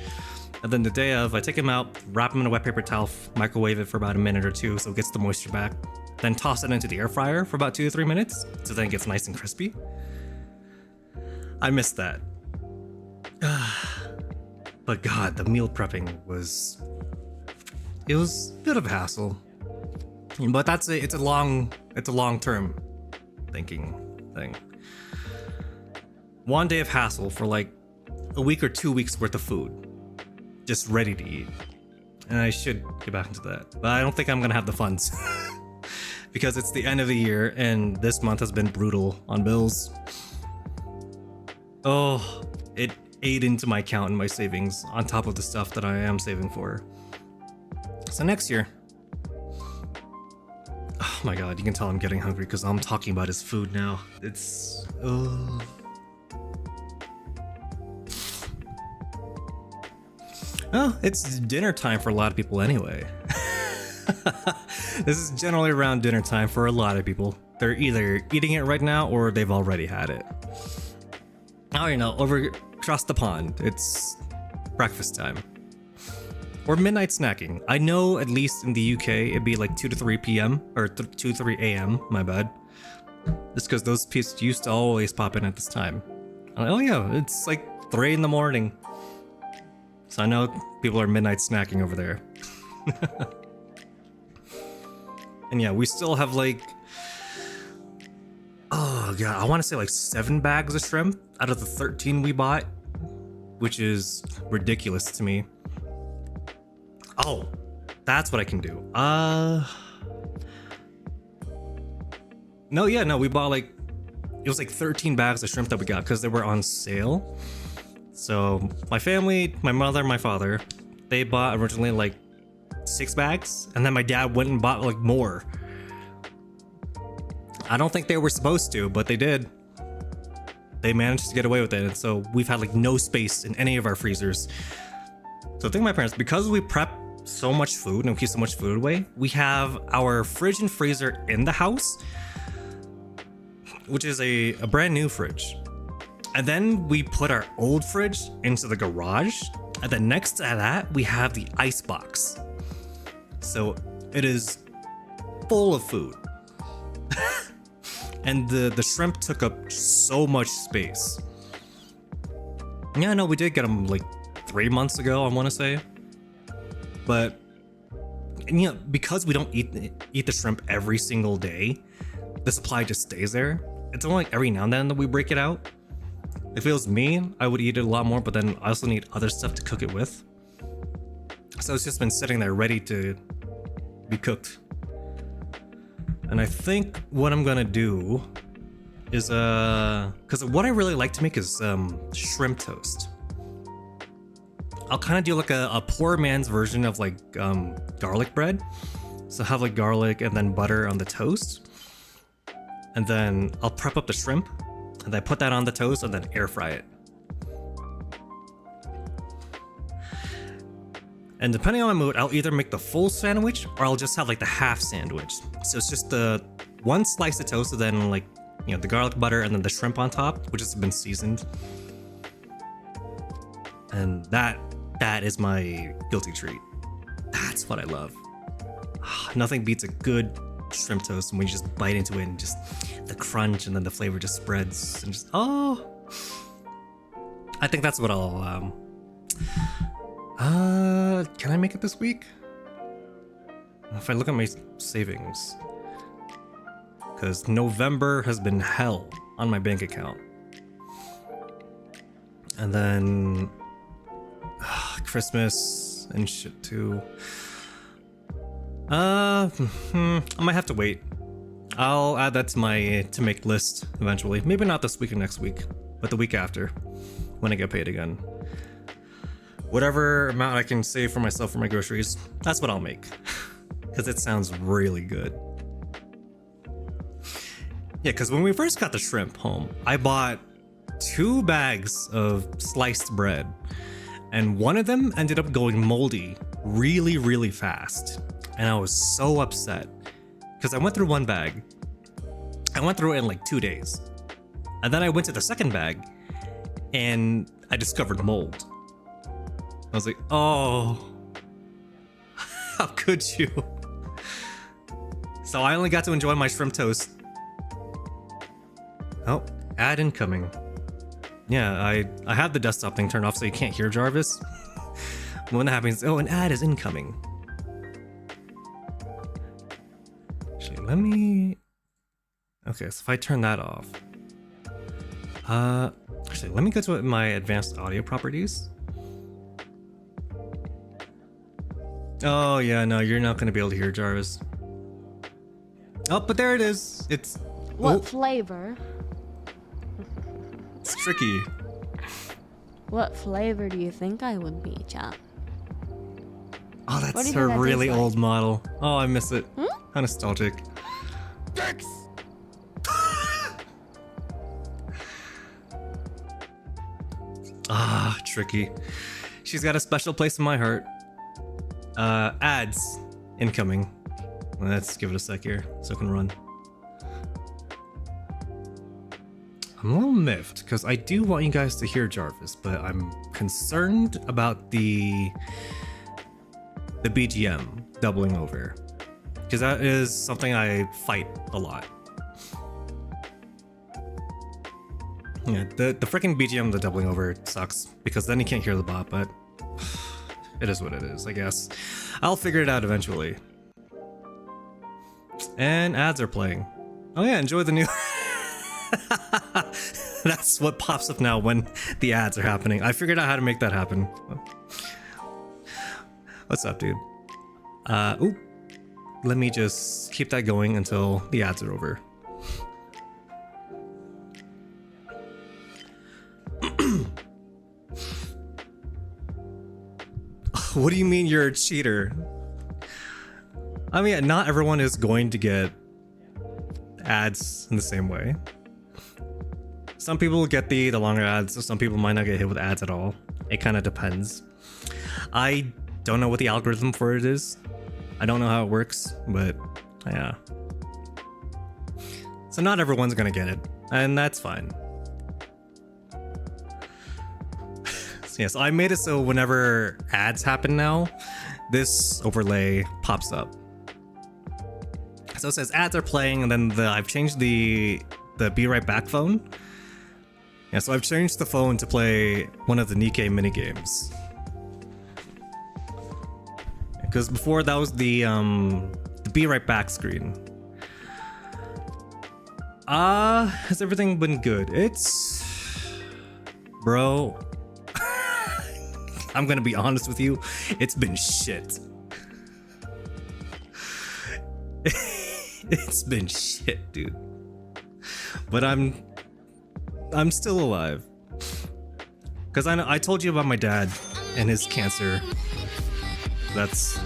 [SPEAKER 1] And then the day of, I take them out, wrap them in a wet paper towel, microwave it for about a minute or two so it gets the moisture back. Then toss it into the air fryer for about 2 to 3 minutes so then it gets nice and crispy. I missed that. But God, the meal prepping was a bit of a hassle. But it's a long-term thinking thing. 1 day of hassle for like a week or 2 weeks worth of food. Just ready to eat. And I should get back into that. But I don't think I'm gonna have the funds. Because it's the end of the year and this month has been brutal on bills. Oh, it ate into my account and my savings on top of the stuff that I am saving for. So next year. Oh my God, you can tell I'm getting hungry because I'm talking about his food now. It's... Well, it's dinner time for a lot of people anyway. This is generally around dinner time for a lot of people. They're either eating it right now or they've already had it. Oh, you know, over across the pond, it's breakfast time. Or midnight snacking. I know at least in the UK it'd be like 2 to 3 p.m. or 2 to 3 a.m. My bad. Just because those pieces used to always pop in at this time. I'm like, oh yeah, it's like 3 in the morning. So I know people are midnight snacking over there. And yeah, we still have like, oh god, I want to say like 7 bags of shrimp out of the 13 we bought, which is ridiculous to me. Oh, that's what I can do. No, we bought like, it was like 13 bags of shrimp that we got because they were on sale. So my family, my mother, my father, they bought originally like 6 bags, and then my dad went and bought like more. I don't think they were supposed to, but they did. They managed to get away with it, and so we've had like no space in any of our freezers. So I think my parents, because we prep so much food and keep so much food away, we have our fridge and freezer in the house, which is a brand new fridge. And then we put our old fridge into the garage, and then next to that we have the ice box. So it is full of food. And the shrimp took up so much space. Yeah, no, we did get them like 3 months ago, I want to say. But, you know, because we don't eat the shrimp every single day, the supply just stays there. It's only like every now and then that we break it out. If it was me, I would eat it a lot more, but then I also need other stuff to cook it with. So it's just been sitting there ready to be cooked. And I think what I'm gonna do is, because what I really like to make is shrimp toast. I'll kind of do like a poor man's version of like garlic bread. So have like garlic and then butter on the toast. And then I'll prep up the shrimp and then put that on the toast and then air fry it. And depending on my mood, I'll either make the full sandwich or I'll just have like the half sandwich. So it's just the 1 slice of toast and then like, you know, the garlic butter and then the shrimp on top, which has been seasoned. And that is my guilty treat. That's what I love. Nothing beats a good shrimp toast when you just bite into it and just the crunch and then the flavor just spreads and just, oh. I think that's what I'll, can I make it this week? If I look at my savings, because November has been hell on my bank account. And then Christmas and shit too. I might have to wait. I'll add that to my to make list eventually. Maybe not this week or next week, but the week after, when I get paid again. Whatever amount I can save for myself for my groceries, that's what I'll make. Because it sounds really good. Yeah, because when we first got the shrimp home, I bought 2 bags of sliced bread. And one of them ended up going moldy really, really fast. And I was so upset. Because I went through 1 bag. I went through it in like 2 days. And then I went to the second bag. And I discovered mold. I was like, oh, how could you? So I only got to enjoy my shrimp toast. Oh, ad incoming. Yeah, I have the desktop thing turned off so you can't hear Jarvis. When that happens, oh, an ad is incoming. Actually, let me... Okay, so if I turn that off. Actually, let me go to my advanced audio properties. Oh yeah, no, you're not gonna be able to hear Jarvis. Oh, but there it is. It's...
[SPEAKER 2] What flavor?
[SPEAKER 1] It's tricky.
[SPEAKER 2] What flavor do you think I would be, chat?
[SPEAKER 1] Oh, that's her really old model. Oh, I miss it. How nostalgic.
[SPEAKER 3] Thanks.
[SPEAKER 1] Ah, tricky. She's got a special place in my heart. Ads incoming. Let's give it a sec here so it can run. I'm a little miffed because I do want you guys to hear Jarvis, but I'm concerned about the BGM doubling over, because that is something I fight a lot. Yeah, the freaking BGM, the doubling over sucks because then you can't hear the bot, but it is what it is, I guess. I'll figure it out eventually. And ads are playing. Oh yeah, enjoy the new... That's what pops up now when the ads are happening. I figured out how to make that happen. What's up, dude? Oop. Let me just keep that going until the ads are over. What do you mean you're a cheater? I mean, not everyone is going to get ads in the same way. Some people will get the longer ads, some people might not get hit with ads at all. It kind of depends. I don't know what the algorithm for it is. I don't know how it works, but yeah. So not everyone's gonna get it, and that's fine. So yes, I made it so whenever ads happen now, this overlay pops up. So it says ads are playing, and then I've changed the Be Right Back phone. Yeah, so I've changed the phone to play one of the Nikkei minigames. Because before that was the Be Right Back screen. Has everything been good? Bro, I'm gonna be honest with you, it's been shit. It's been shit, dude. But I'm still alive. Cause I told you about my dad and his cancer. That's...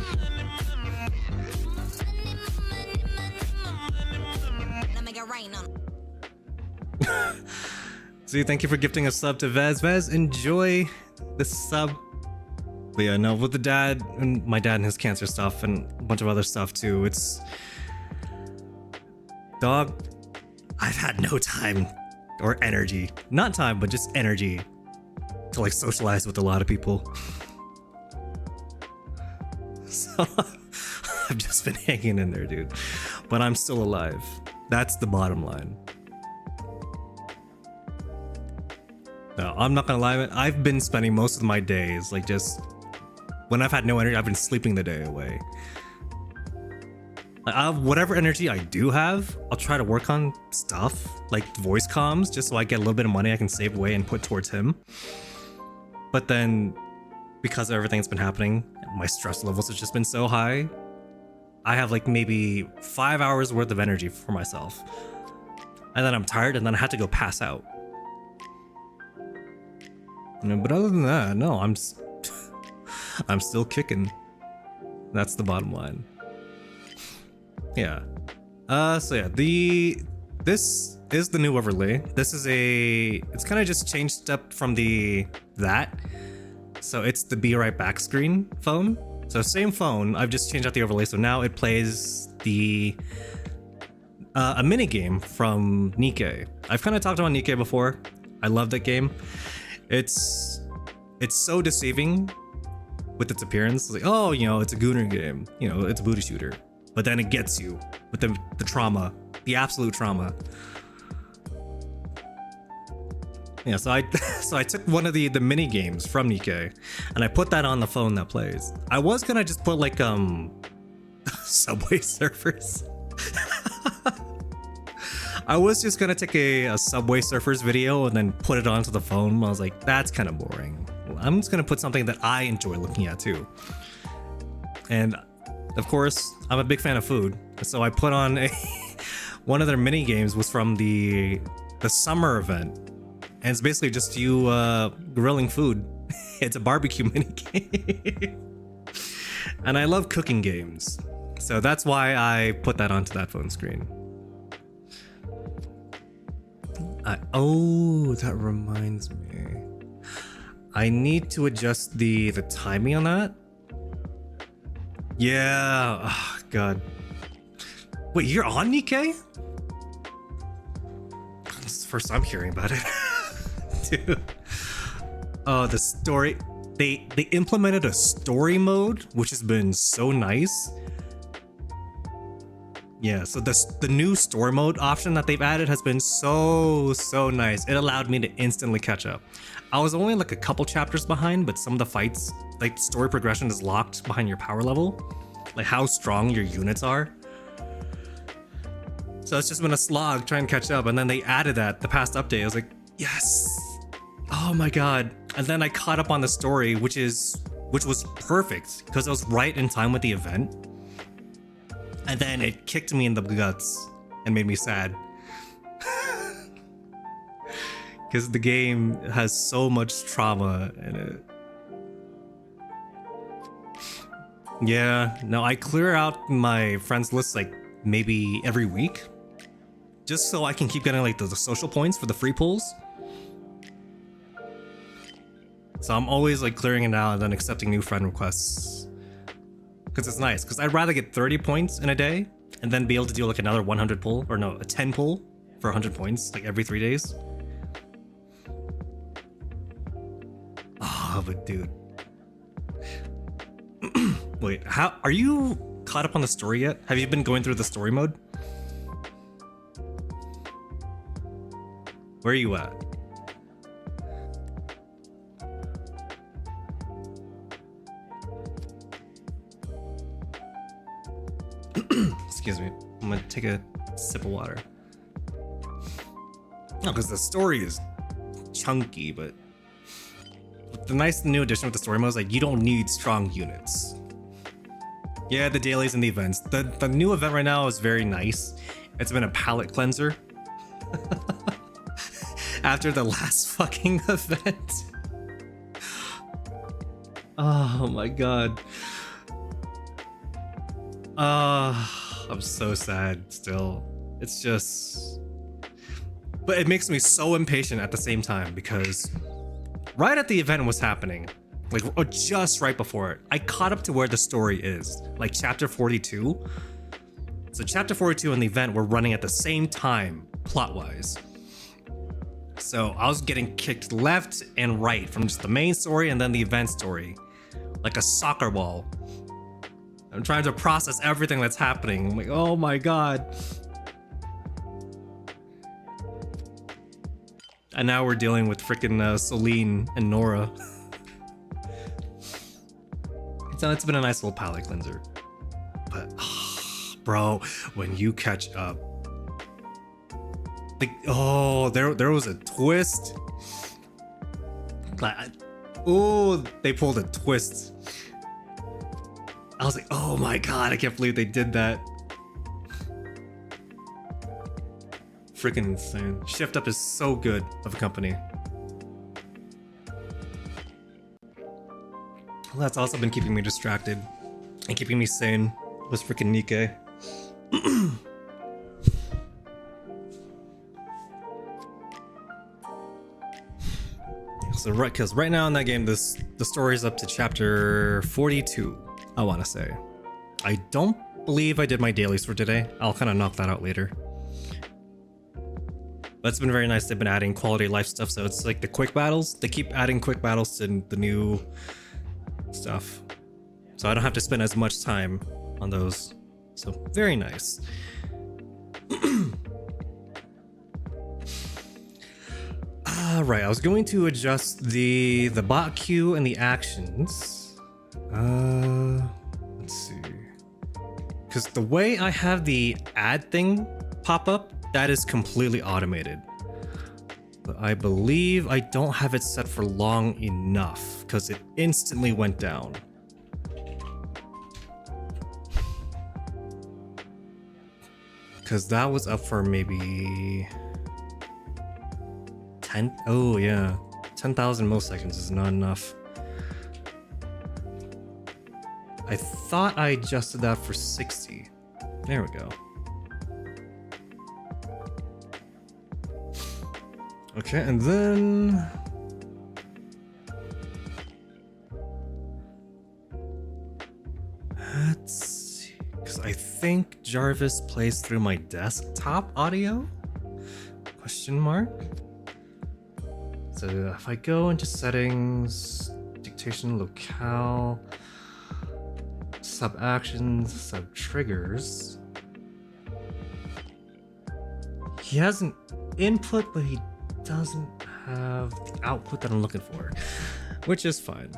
[SPEAKER 1] See, thank you for gifting a sub to Vez. Vez, enjoy the sub. But yeah, no, with the dad and my dad and his cancer stuff and a bunch of other stuff too, it's... Dog, I've had no time or energy. Not time, but just energy to like socialize with a lot of people. So I've just been hanging in there, dude. But I'm still alive. That's the bottom line. No, I'm not gonna lie, I've been spending most of my days like just when I've had no energy, I've been sleeping the day away. Whatever energy I do have, I'll try to work on stuff like voice comms just so I get a little bit of money I can save away and put towards him. But then because of everything that's been happening, my stress levels have just been so high. I have like maybe 5 hours worth of energy for myself. And then I'm tired and then I have to go pass out. But other than that, no, I'm still kicking. That's the bottom line. Yeah. So yeah, this is the new overlay. This is it's kind of just changed up from that. So it's the Be Right Back screen phone. So same phone, I've just changed out the overlay. So now it plays a mini game from Nikkei. I've kind of talked about Nikkei before. I love that game. It's so deceiving with its appearance. It's like, oh, you know, it's a gooner game. You know, it's a booty shooter. But then it gets you with the trauma, the absolute trauma. Yeah, so I took one of the mini games from Nikkei and I put that on the phone that plays. I was gonna just put like Subway Surfers. I was just gonna take a Subway Surfers video and then put it onto the phone. I was like, that's kind of boring. I'm just gonna put something that I enjoy looking at too. And of course, I'm a big fan of food, so I put on one of their mini games was from the summer event, and it's basically just you grilling food. It's a barbecue mini game, and I love cooking games, so that's why I put that onto that phone screen. Oh, that reminds me, I need to adjust the timing on that. Yeah, oh, God. Wait, you're on Nikkei? This is the first I'm hearing about it. Dude. Oh, the story. They implemented a story mode, which has been so nice. Yeah, so the new story mode option that they've added has been so nice. It allowed me to instantly catch up. I was only like a couple chapters behind, but some of the fights, like story progression is locked behind your power level, like how strong your units are. So it's just been a slog trying to catch up, and then they added that the past update. I was like, yes. Oh my god. And then I caught up on the story, which was perfect because it was right in time with the event. And then it kicked me in the guts and made me sad. Because the game has so much trauma in it. Yeah, no, I clear out my friends list like maybe every week. Just so I can keep getting like the social points for the free pulls. So I'm always like clearing it out and then accepting new friend requests. Because it's nice, because I'd rather get 30 points in a day and then be able to do like another 100 pull, or no, a 10 pull for 100 points like every 3 days. Oh, but dude. Wait, how are you caught up on the story yet? Have you been going through the story mode? Where are you at? Excuse me. I'm gonna take a sip of water. No, because the story is chunky, but the nice new addition with the story mode is like you don't need strong units. Yeah, the dailies and the events. The new event right now is very nice. It's been a palate cleanser. After the last fucking event. Oh my god. I'm so sad still. It's just... But it makes me so impatient at the same time because right at the event was happening, like just right before it, I caught up to where the story is, like chapter 42. So chapter 42 and the event were running at the same time, plot-wise. So I was getting kicked left and right from just the main story and then the event story, like a soccer ball. I'm trying to process everything that's happening. I'm like, oh my god. And now we're dealing with freaking Celine and Nora. So it's been a nice little palate cleanser. But, bro, when you catch up, like, oh, there was a twist. Like, oh, they pulled a twist. I was like, oh my god, I can't believe they did that. Freaking insane. Shift Up is so good of a company. Well, that's also been keeping me distracted and keeping me sane was freaking Nikkei. So right, because right now in that game, the story is up to chapter 42. I want to say. I don't believe I did my dailies for today. I'll kind of knock that out later. But it's been very nice. They've been adding quality of life stuff. So it's like the quick battles. They keep adding quick battles to the new stuff. So I don't have to spend as much time on those. So very nice. Right, I was going to adjust the bot queue and the actions. Let's see. Because the way I have the ad thing pop up, that is completely automated. But I believe I don't have it set for long enough because it instantly went down. Because that was up for maybe 10. Oh yeah, 10,000 milliseconds is not enough. I thought I adjusted that for 60. There we go. Okay, and then let's see, because I think Jarvis plays through my desktop audio? Question mark. So if I go into settings, dictation locale, sub actions, sub triggers. He has an input, but he doesn't have the output that I'm looking for, which is fine.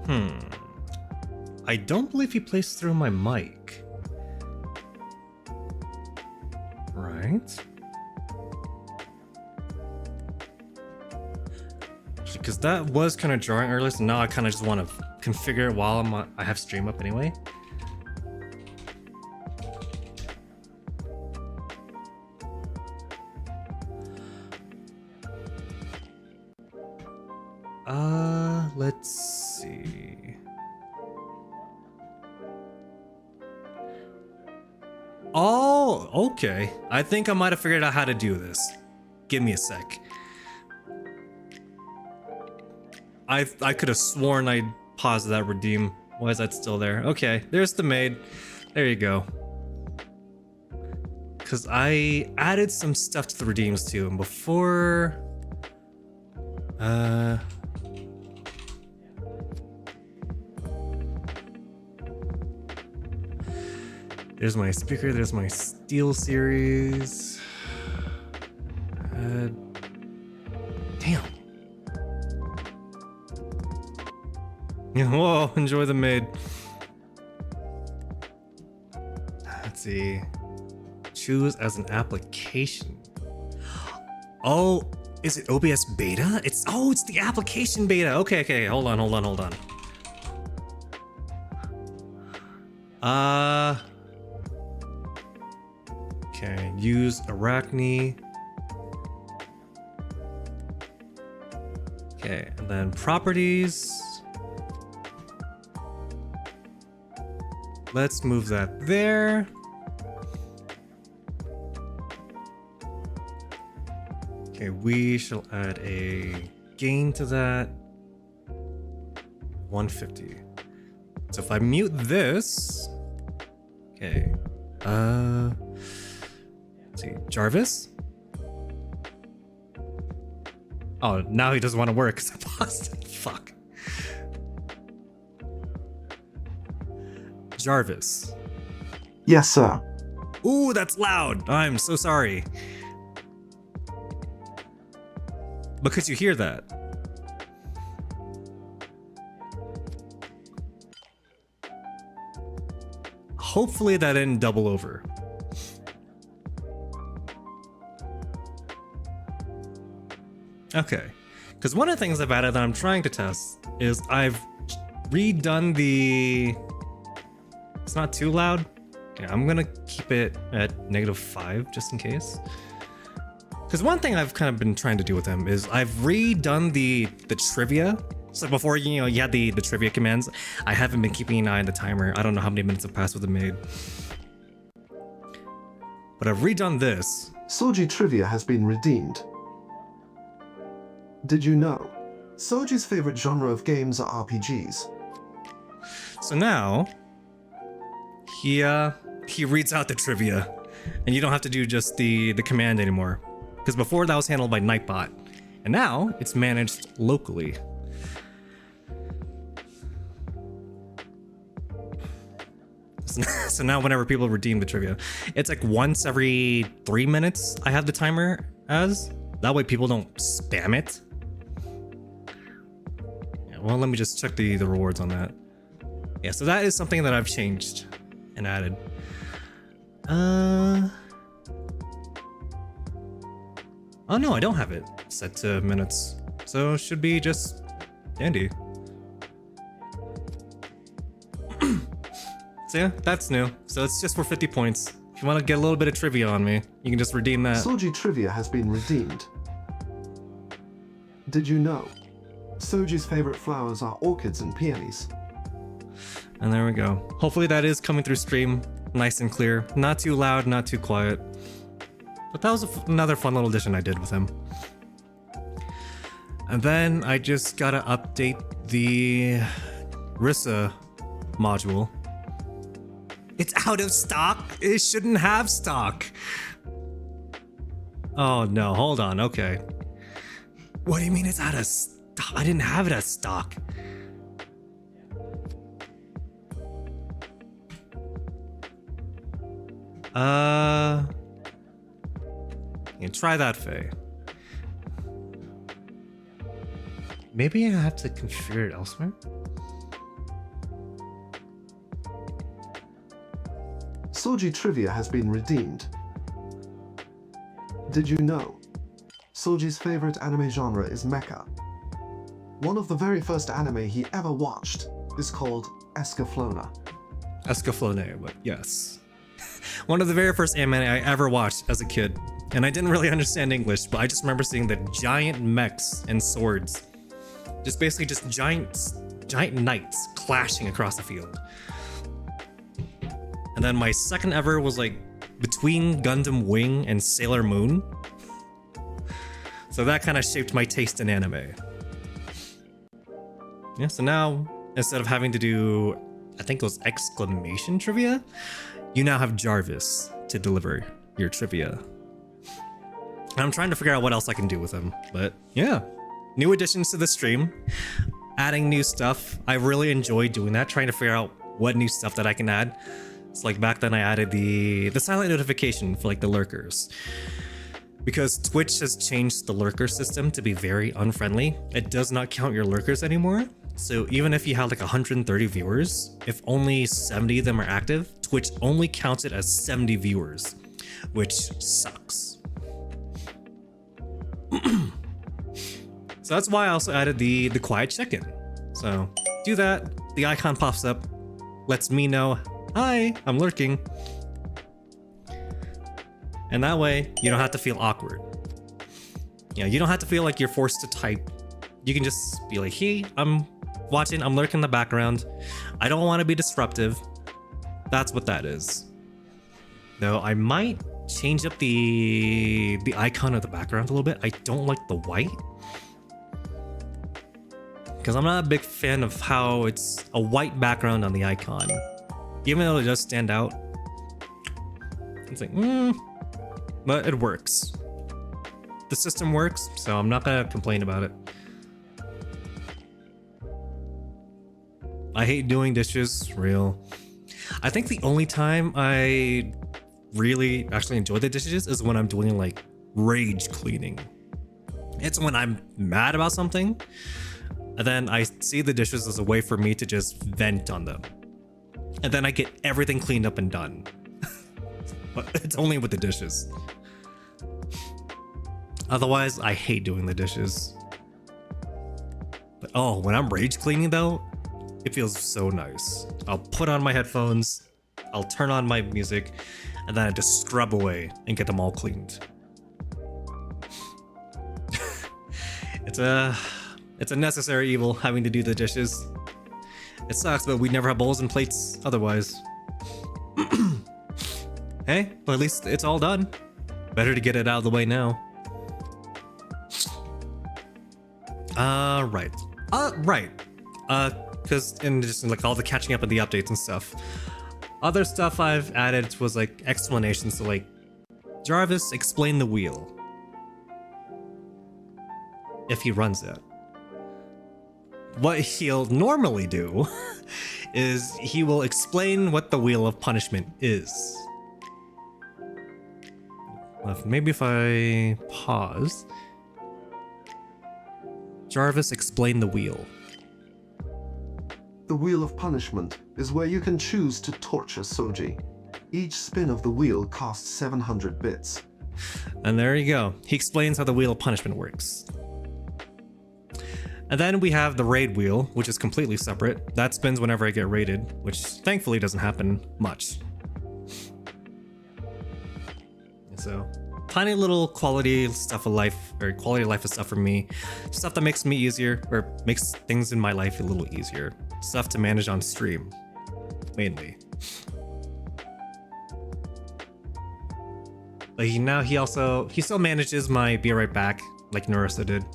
[SPEAKER 1] I don't believe he plays through my mic. Right? Because that was kind of jarring earlier, so now I kind of just want to configure it while I have stream up anyway. Let's see. Oh, okay. I think I might have figured out how to do this. Give me a sec. I could have sworn I paused that redeem. Why is that still there? Okay, there's the maid. There you go. Because I added some stuff to the redeems too, and before... There's my speaker, there's my Steel series. Damn. Yeah, whoa, enjoy the maid. Let's see. Choose as an application. Oh, is it OBS beta? It's the application beta. Okay, hold on. Okay, use Arachne. Okay, and then properties. Let's move that there. Okay, we shall add a gain to that. 150. So if I mute this, okay. Let's see, Jarvis. Oh, now he doesn't want to work because I paused it. Fuck. Jarvis.
[SPEAKER 3] Yes, sir.
[SPEAKER 1] Ooh, that's loud. I'm so sorry. Because you hear that. Hopefully that didn't double over. Okay. Because one of the things I've added that I'm trying to test is I've redone the... It's not too loud. Yeah, I'm gonna keep it at -5 just in case. Because one thing I've kind of been trying to do with them is I've redone the trivia. So before, you had the trivia commands, I haven't been keeping an eye on the timer. I don't know how many minutes have passed with the maid. But I've redone this.
[SPEAKER 3] Soji trivia has been redeemed. Did you know? Soji's favorite genre of games are RPGs.
[SPEAKER 1] So now, he reads out the trivia, and you don't have to do just the command anymore. Because before that was handled by Nightbot, and now it's managed locally. So now whenever people redeem the trivia, it's like once every 3 minutes I have the timer as. That way people don't spam it. Yeah, well, let me just check the rewards on that. Yeah, so that is something that I've changed and added. Oh no, I don't have it set to minutes. So it should be just dandy. So yeah, that's new. So it's just for 50 points. If you want to get a little bit of trivia on me, you can just redeem that.
[SPEAKER 3] Soji trivia has been redeemed. Did you know? Soji's favorite flowers are orchids and peonies.
[SPEAKER 1] And there we go. Hopefully that is coming through stream nice and clear. Not too loud, not too quiet. But that was another fun little addition I did with him. And then I just gotta update the Rissa module. It's out of stock? It shouldn't have stock. Oh no, hold on, okay. What do you mean it's out of stock? I didn't have it as stock. Yeah, try that, Faye. Maybe I have to configure it elsewhere?
[SPEAKER 3] Soji trivia has been redeemed. Did you know? Soji's favorite anime genre is mecha. One of the very first anime he ever watched is called Escaflowne.
[SPEAKER 1] Escaflowne, but yes. One of the very first anime I ever watched as a kid. And I didn't really understand English, but I just remember seeing the giant mechs and swords. Just basically just giant knights clashing across the field. And then my second ever was like between Gundam Wing and Sailor Moon. So that kind of shaped my taste in anime. Yeah, so now instead of having to do, I think it was exclamation trivia, you now have Jarvis to deliver your trivia. And I'm trying to figure out what else I can do with him, but yeah. New additions to the stream, adding new stuff. I really enjoy doing that, trying to figure out what new stuff that I can add. It's like back then I added the silent notification for like the lurkers. Because Twitch has changed the lurker system to be very unfriendly. It does not count your lurkers anymore. So even if you have like 130 viewers, if only 70 of them are active, Twitch only counts it as 70 viewers, which sucks. So that's why I also added the quiet check-in. So do that, the icon pops up, lets me know, hi, I'm lurking. And that way, you don't have to feel awkward. You know, you don't have to feel like you're forced to type. You can just be like, hey, I'm watching, I'm lurking in the background. I don't want to be disruptive. That's what that is. Though I might change up the icon of the background a little bit. I don't like the white. Because I'm not a big fan of how it's a white background on the icon. Even though it does stand out. It's like, but it works. The system works, so I'm not gonna complain about it. I hate doing dishes, real. I think the only time I really actually enjoy the dishes is when I'm doing like rage cleaning. It's when I'm mad about something, and then I see the dishes as a way for me to just vent on them. And then I get everything cleaned up and done. But it's only with the dishes. Otherwise, I hate doing the dishes. But oh, when I'm rage cleaning though, it feels so nice. I'll put on my headphones, I'll turn on my music, and then I just scrub away and get them all cleaned. It's a necessary evil having to do the dishes. It sucks, but we never have bowls and plates otherwise. Hey, but at least it's all done. Better to get it out of the way now. Right. Because in just like all the catching up of the updates and stuff. Other stuff I've added was like explanations, so like, Jarvis, explain the wheel. If he runs it. What he'll normally do is he will explain what the Wheel of Punishment is. Maybe if I pause. Jarvis, explain the wheel.
[SPEAKER 3] The Wheel of Punishment is where you can choose to torture Soji. Each spin of the wheel costs 700 bits.
[SPEAKER 1] And there you go. He explains how the Wheel of Punishment works. And then we have the raid wheel, which is completely separate. That spins whenever I get raided, which thankfully doesn't happen much. So, tiny little quality stuff of life, or quality of life is stuff for me. Stuff that makes me easier, or makes things in my life a little easier. Stuff to manage on stream, mainly. But he still manages my be right back, like Narissa did.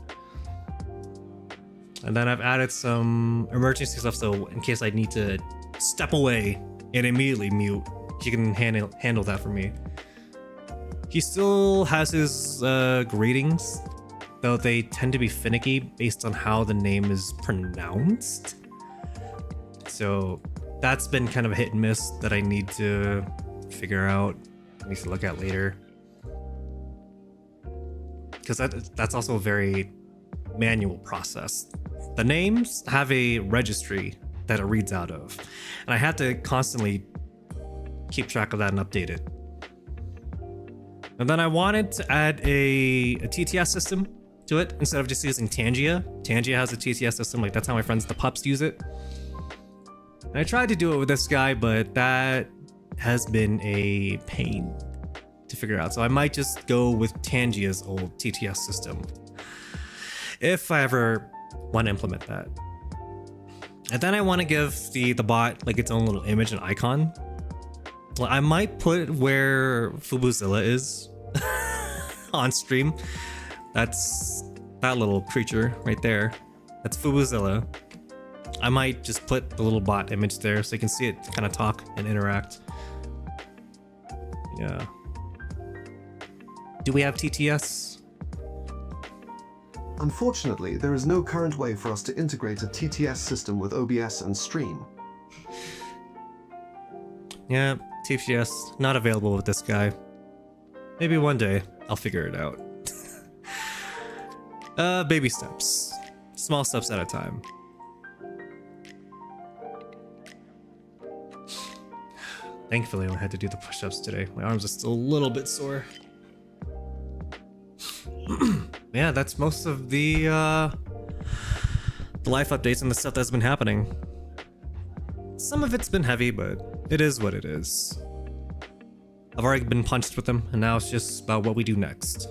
[SPEAKER 1] And then I've added some emergency stuff, so in case I need to step away and immediately mute, he can handle that for me. He still has his greetings, though they tend to be finicky based on how the name is pronounced. So that's been kind of a hit and miss that I need to figure out, I need to look at later. Because that's also a very manual process. The names have a registry that it reads out of, and I have to constantly keep track of that and update it. And then I wanted to add a TTS system to it instead of just using Tangia. Tangia has a TTS system, like that's how my friends the pups use it. And I tried to do it with this guy, but that has been a pain to figure out. So I might just go with Tangia's old TTS system if I ever want to implement that. And then I want to give the bot like its own little image and icon. Well, I might put where Fubuzilla is on stream. That's that little creature right there. That's Fubuzilla. I might just put the little bot image there so you can see it kind of talk and interact. Yeah. Do we have TTS?
[SPEAKER 3] Unfortunately, there is no current way for us to integrate a TTS system with OBS and stream.
[SPEAKER 1] Yeah, TTS not available with this guy. Maybe one day I'll figure it out. Baby steps. Small steps at a time. Thankfully, I only had to do the push-ups today. My arms are still a little bit sore. Yeah, that's most of the life updates and the stuff that's been happening. Some of it's been heavy, but it is what it is. I've already been punched with them, and now it's just about what we do next.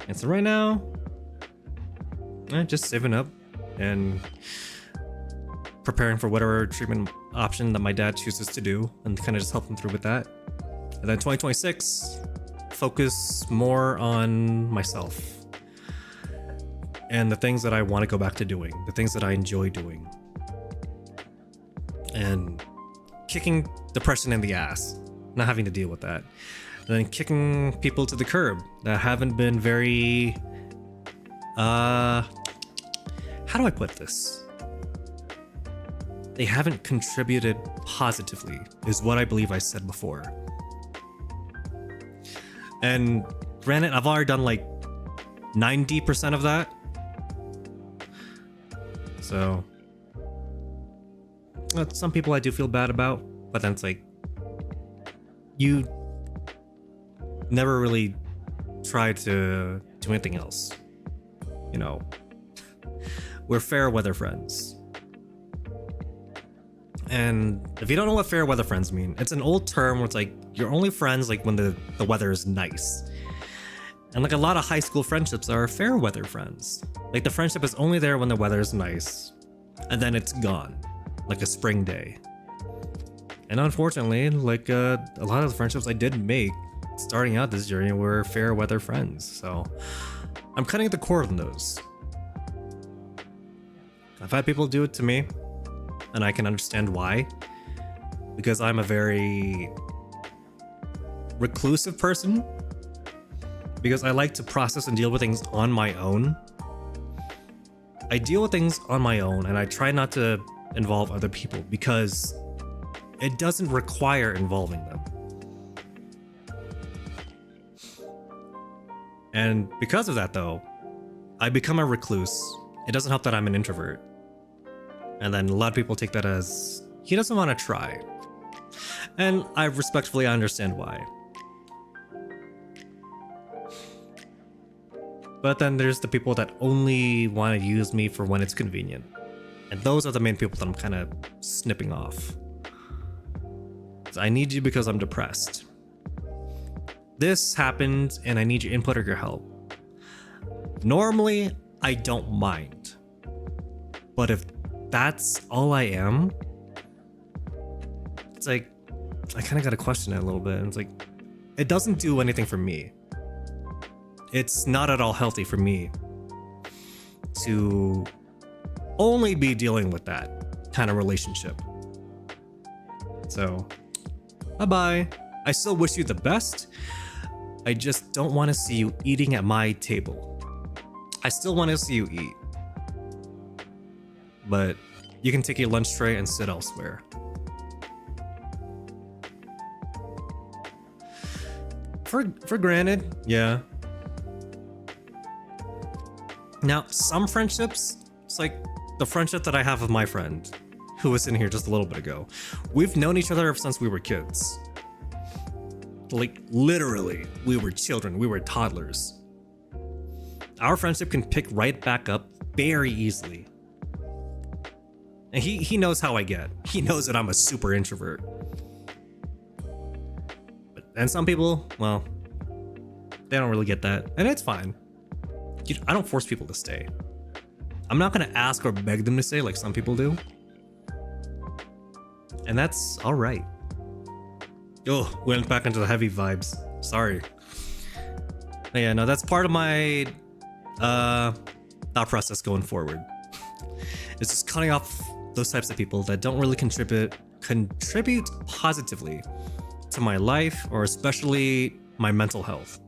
[SPEAKER 1] And so right now, just saving up and preparing for whatever treatment option that my dad chooses to do, and kind of just help him through with that. And then 2026, focus more on myself and the things that I want to go back to doing, the things that I enjoy doing, and kicking depression in the ass, not having to deal with that. And then kicking people to the curb that haven't been very, how do I put this? They haven't contributed positively, is what I believe I said before. And granted, I've already done like 90% of that. So, some people I do feel bad about, but then it's like, you never really tried to do anything else. You know, we're fair weather friends. And if you don't know what fair weather friends mean, it's an old term where it's like you're only friends like when the weather is nice. And like a lot of high school friendships are fair weather friends. Like the friendship is only there when the weather is nice, and then it's gone, like a spring day. And unfortunately, like a lot of the friendships I did make starting out this journey were fair weather friends. So I'm cutting the cord on those. I've had people do it to me, and I can understand why, because I'm a very reclusive person, because I like to process and deal with things on my own. I deal with things on my own, and I try not to involve other people because it doesn't require involving them. And because of that though, I become a recluse. It doesn't help that I'm an introvert. And then a lot of people take that as he doesn't want to try. And I respectfully understand why. But then there's the people that only want to use me for when it's convenient. And those are the main people that I'm kind of snipping off. So I need you because I'm depressed. This happened and I need your input or your help. Normally, I don't mind. But if that's all I am, it's like, I kind of got to question it a little bit. It's like, it doesn't do anything for me. It's not at all healthy for me to only be dealing with that kind of relationship. So, bye-bye. I still wish you the best. I just don't want to see you eating at my table. I still want to see you eat. But you can take your lunch tray and sit elsewhere. For granted, yeah. Now, some friendships, it's like the friendship that I have with my friend. who was in here just a little bit ago, we've known each other ever since we were kids. Like, literally, we were children, we were toddlers. Our friendship can pick right back up very easily. And he knows how I get. He knows that I'm a super introvert. And some people, well, they don't really get that. And it's fine. I don't force people to stay. I'm not gonna ask or beg them to stay like some people do. And that's alright. Oh, went back into the heavy vibes. Sorry. But yeah, no, that's part of my thought process going forward. It's just cutting off those types of people that don't really contribute positively to my life, or especially my mental health.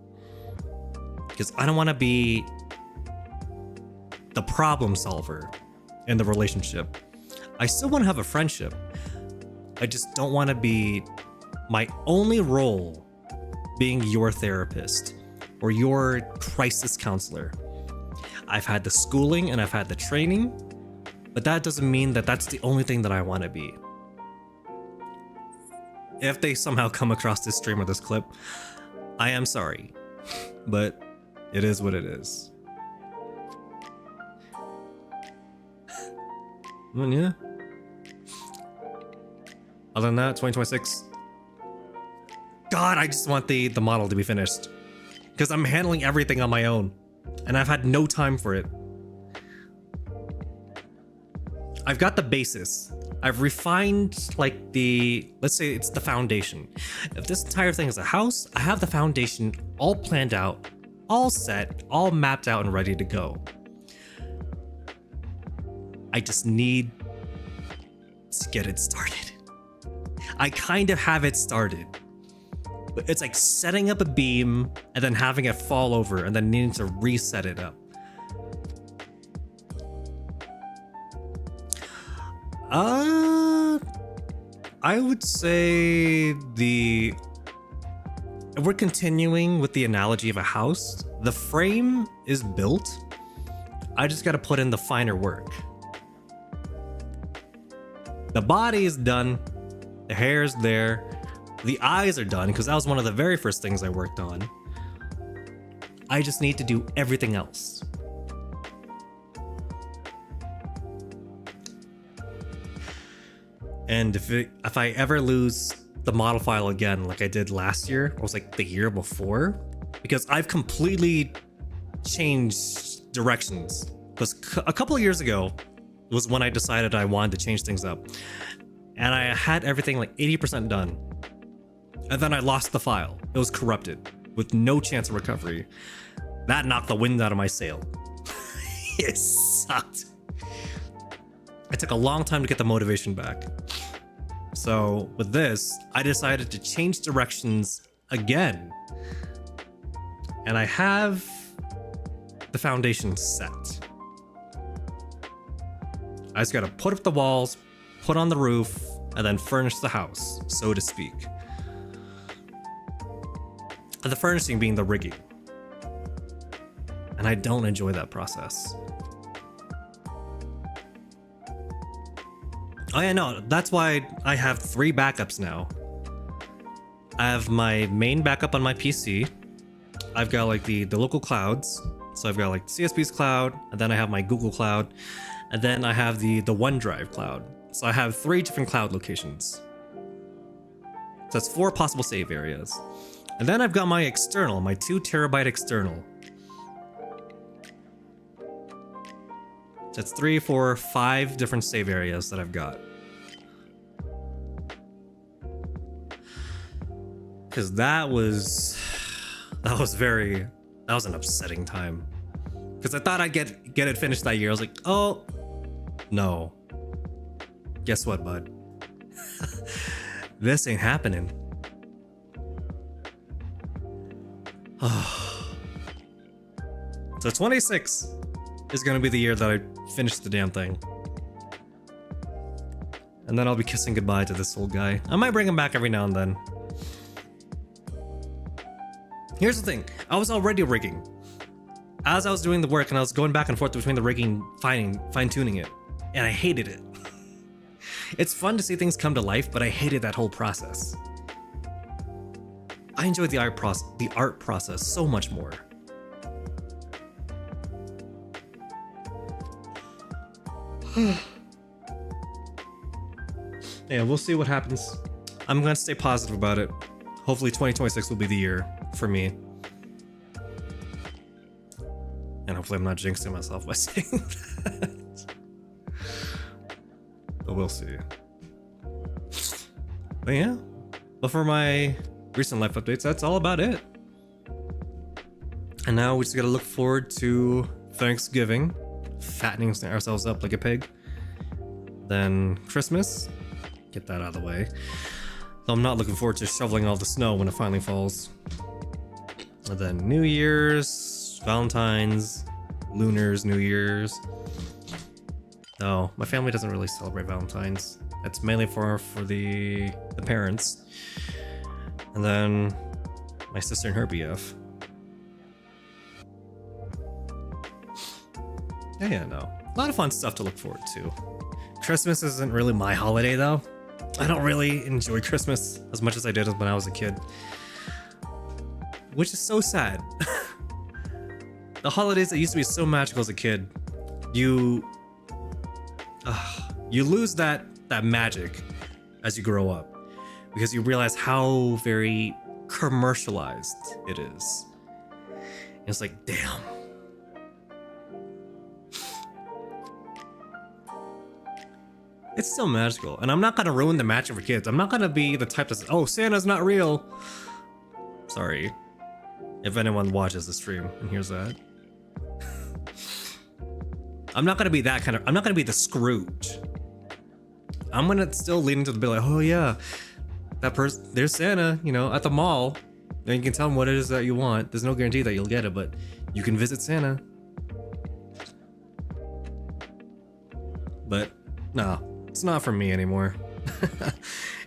[SPEAKER 1] Because I don't want to be the problem solver in the relationship. I still want to have a friendship. I just don't want to be my only role being your therapist or your crisis counselor. I've had the schooling and I've had the training, but that doesn't mean that that's the only thing that I want to be. If they somehow come across this stream or this clip, I am sorry, but it is what it is. Yeah. Other than that, 2026. God, I just want the model to be finished, because I'm handling everything on my own, and I've had no time for it. I've got the basis. I've refined, like, let's say it's the foundation. If this entire thing is a house, I have the foundation all planned out, all set, all mapped out and ready to go. I just need to get it started. I kind of have it started, but it's like setting up a beam and then having it fall over and then needing to reset it up. I would say if we're continuing with the analogy of a house, the frame is built. I just got to put in the finer work. The body is done. The hair is there. The eyes are done, because that was one of the very first things I worked on. I just need to do everything else. And if I ever lose the model file again, like I did last year, or was like the year before, because I've completely changed directions. Because a couple of years ago was when I decided I wanted to change things up, and I had everything like 80% done, and then I lost the file. It was corrupted with no chance of recovery. That knocked the wind out of my sail. It sucked. It took a long time to get the motivation back. So with this, I decided to change directions again. And I have the foundation set. I just gotta put up the walls, put on the roof, and then furnish the house, so to speak. The furnishing being the rigging. And I don't enjoy that process. Oh yeah, no, that's why I have 3 backups now. I have my main backup on my PC. I've got like the local clouds. So I've got like CSP's cloud, and then I have my Google cloud, and then I have the OneDrive cloud. So I have 3 different cloud locations. So that's 4 possible save areas. And then I've got my external, my 2 terabyte external. That's 3, 4, 5 different save areas that I've got. Because that was an upsetting time. Because I thought I'd get it finished that year. I was like, oh, no. Guess what, bud? This ain't happening. So 26 is gonna be the year that I finish the damn thing. And then I'll be kissing goodbye to this old guy. I might bring him back every now and then. Here's the thing, I was already rigging. As I was doing the work and I was going back and forth between the rigging, fine-tuning it, and I hated it. It's fun to see things come to life, but I hated that whole process. I enjoyed the art process so much more. Yeah, we'll see what happens. I'm gonna stay positive about it. Hopefully 2026 will be the year for me. And hopefully I'm not jinxing myself by saying that. But we'll see. But yeah. But for my recent life updates, that's all about it. And now we just gotta look forward to Thanksgiving, fattening ourselves up like a pig. Then Christmas, get that out of the way. Though I'm not looking forward to shoveling all the snow when it finally falls. And then New Year's, Valentine's, Lunars, New Year's. No, my family doesn't really celebrate Valentine's. It's mainly for the parents. And then my sister and her BF. Yeah, no. A lot of fun stuff to look forward to. Christmas isn't really my holiday though. I don't really enjoy Christmas as much as I did when I was a kid. Which is so sad. The holidays that used to be so magical as a kid, you lose that magic as you grow up. Because you realize how very commercialized it is. And it's like, damn. It's still magical, and I'm not gonna ruin the magic for kids. I'm not gonna be the type that says, "Oh, Santa's not real." Sorry, if anyone watches the stream and hears that. I'm not gonna be that kind of. I'm not gonna be the Scrooge. I'm gonna still lean into the bit like, "Oh yeah, that person. There's Santa, you know, at the mall. And you can tell him what it is that you want. There's no guarantee that you'll get it, but you can visit Santa." But no. It's not for me anymore.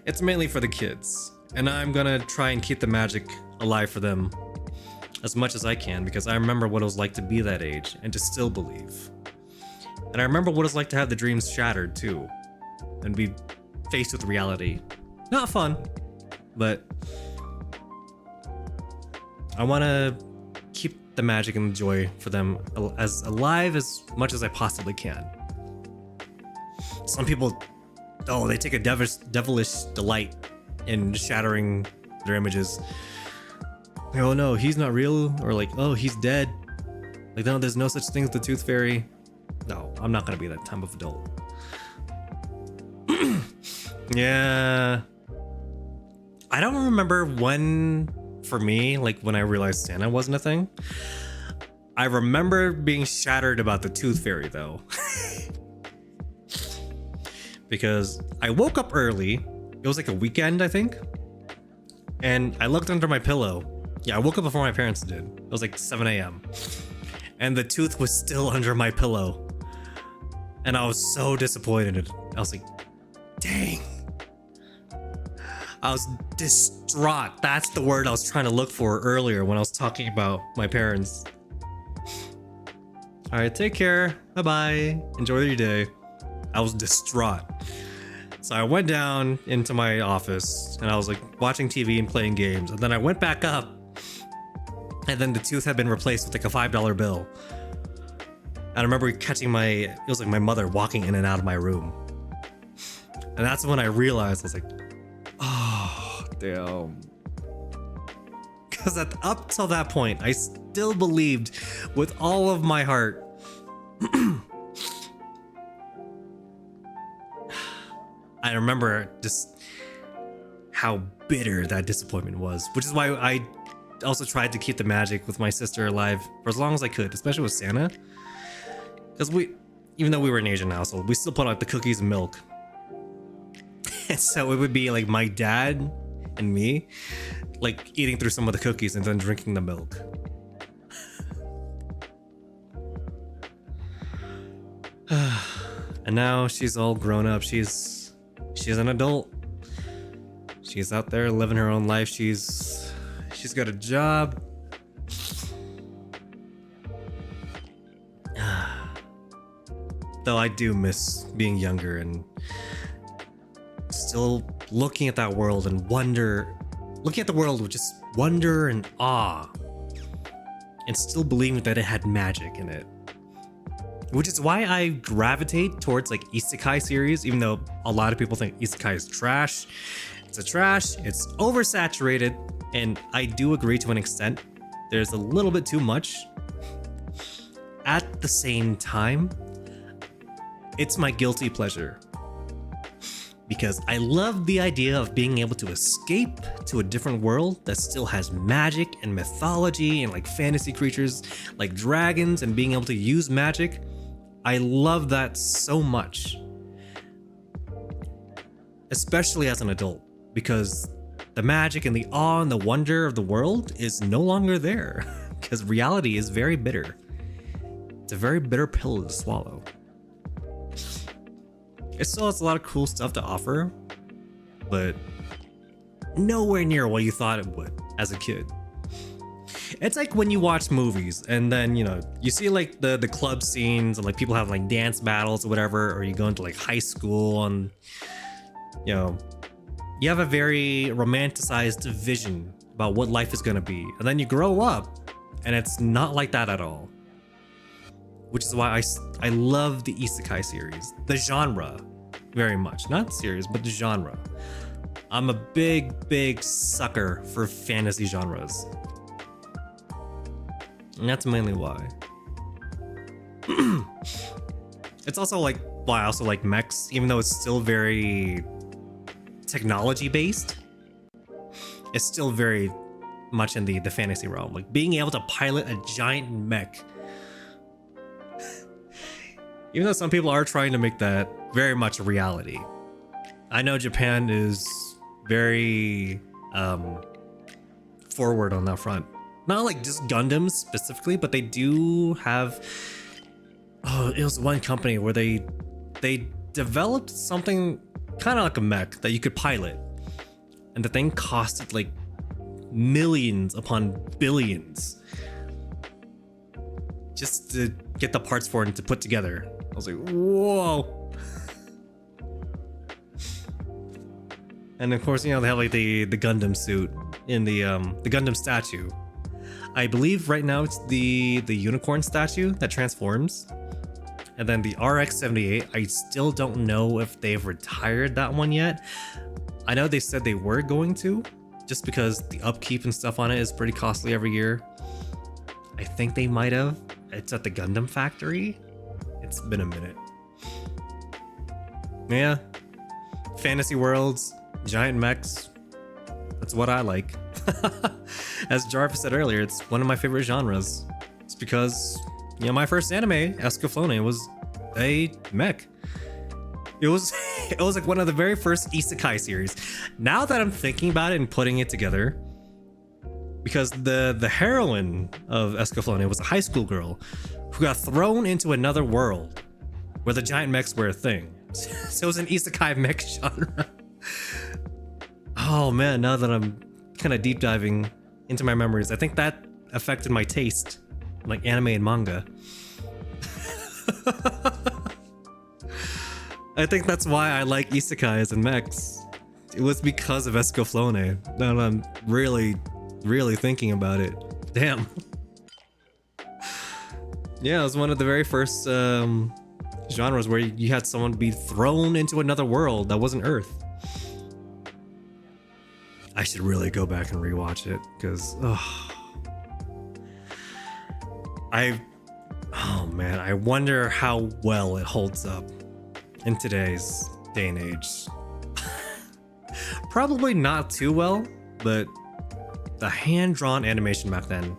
[SPEAKER 1] It's mainly for the kids. And I'm gonna try and keep the magic alive for them as much as I can, because I remember what it was like to be that age and to still believe. And I remember what it was like to have the dreams shattered too, and be faced with reality. Not fun, but I wanna keep the magic and the joy for them as alive as much as I possibly can. Some people, they take a devilish delight in shattering their images. Like, oh no, he's not real, or like, oh, he's dead. Like, no, there's no such thing as the Tooth Fairy. No, I'm not gonna be that type of adult. Yeah. I don't remember when, for me, like when I realized Santa wasn't a thing. I remember being shattered about the Tooth Fairy though. Because I woke up early. It was like a weekend, I think. And I looked under my pillow. Yeah, I woke up before my parents did. It was like 7 a.m. And the tooth was still under my pillow. And I was so disappointed. I was like, dang. I was distraught. That's the word I was trying to look for earlier when I was talking about my parents. All right, take care. Bye-bye. Enjoy your day. I was distraught. So I went down into my office and I was like watching TV and playing games. And then I went back up and then the tooth had been replaced with like a $5 bill. And I remember catching it was like my mother walking in and out of my room. And that's when I realized, I was like, oh, damn. Because up till that point, I still believed with all of my heart I remember just how bitter that disappointment was, which is why I also tried to keep the magic with my sister alive for as long as I could, especially with Santa. Because even though we were an Asian household, we still put out the cookies and milk. And so it would be like my dad and me, like eating through some of the cookies and then drinking the milk. And now she's all grown up. She's an adult. She's out there living her own life. She's got a job. Though I do miss being younger and still looking at that world and looking at the world with just wonder and awe, and still believing that it had magic in it. Which is why I gravitate towards like isekai series, even though a lot of people think isekai is trash. It's oversaturated, and I do agree to an extent. There's a little bit too much. At the same time, it's my guilty pleasure. Because I love the idea of being able to escape to a different world that still has magic and mythology and like fantasy creatures like dragons and being able to use magic. I love that so much. Especially as an adult, because the magic and the awe and the wonder of the world is no longer there. Because reality is very bitter. It's a very bitter pill to swallow. It still has a lot of cool stuff to offer, but nowhere near what you thought it would as a kid. It's like when you watch movies and then, you know, you see like the club scenes and like people have like dance battles or whatever, or you go into like high school and, you know, you have a very romanticized vision about what life is going to be. And then you grow up and it's not like that at all. Which is why I love the isekai series, the genre, very much. Not series, but the genre. I'm a big sucker for fantasy genres. And that's mainly why. It's also like why I also like mechs, even though it's still very technology based. It's still very much in the fantasy realm. Like being able to pilot a giant mech. Even though some people are trying to make that very much a reality. I know Japan is very forward on that front. Not like just Gundams specifically, but they do have... Oh, it was one company where they developed something kind of like a mech that you could pilot. And the thing costed like millions upon billions. Just to get the parts for it and to put together. I was like, whoa. And of course, you know, they have like the Gundam suit in the Gundam statue. I believe right now it's the unicorn statue that transforms. And then the RX-78, I still don't know if they've retired that one yet. I know they said they were going to, just because the upkeep and stuff on it is pretty costly every year. I think they might have. It's at the Gundam factory. It's been a minute. Yeah. Fantasy worlds, giant mechs. That's what I like. As Jarvis said earlier, it's one of my favorite genres. It's because, you know, my first anime, Escaflowne, was a mech. It was like one of the very first isekai series. Now that I'm thinking about it and putting it together, because the heroine of Escaflowne was a high school girl who got thrown into another world where the giant mechs were a thing. So it was an isekai mech genre. Oh man, now that I'm kind of deep diving into my memories, I think that affected my taste, like anime and manga. I think that's why I like isekais and mechs. It was because of Escaflowne. Now that I'm really thinking about it. Damn. Yeah, it was one of the very first genres where you had someone be thrown into another world that wasn't Earth. I should really go back and rewatch it, because oh man, I wonder how well it holds up in today's day and age. Probably not too well, but the hand-drawn animation back then,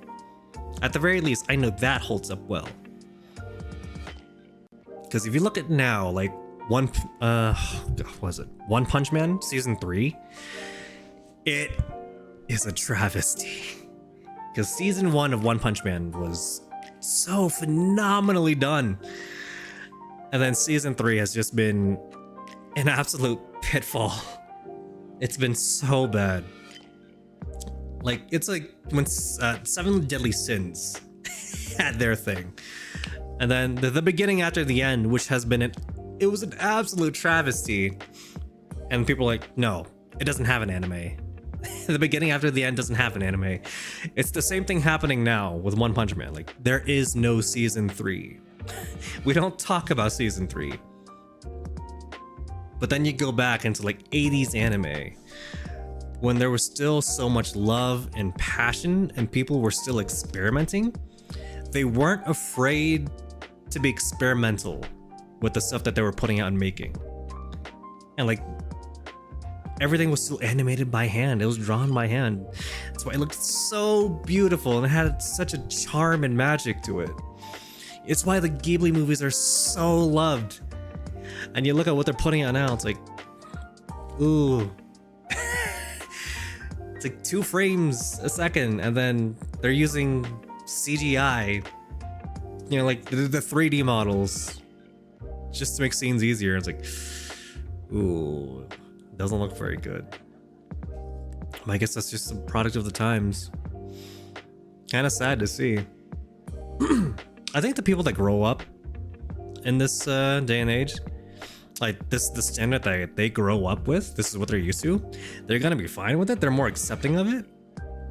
[SPEAKER 1] at the very least, I know that holds up well. Because if you look at now, like One Punch Man season 3, it is a travesty. Because season 1 of One Punch Man was so phenomenally done, and then season 3 has just been an absolute pitfall. It's been so bad. Like, it's like when Seven Deadly Sins had their thing. And then the beginning after the end, which has been it was an absolute travesty. And people are like, no, it doesn't have an anime. The beginning after the end doesn't have an anime. It's the same thing happening now with One Punch Man. Like, there is no season 3. We don't talk about season 3. But then you go back into like 80s anime when there was still so much love and passion and people were still experimenting. They weren't afraid to be experimental with the stuff that they were putting out and making. And like, everything was still animated by hand. It was drawn by hand. That's why it looked so beautiful and it had such a charm and magic to it. It's why the Ghibli movies are so loved. And you look at what they're putting out now, it's like, ooh. It's like 2 frames a second, and then they're using CGI, you know, like the 3D models, just to make scenes easier. It's like, ooh. Doesn't look very good. I guess that's just a product of the times. Kind of sad to see. I think the people that grow up in this day and age, like the standard that they grow up with, this is what they're used to, they're gonna be fine with it. They're more accepting of it.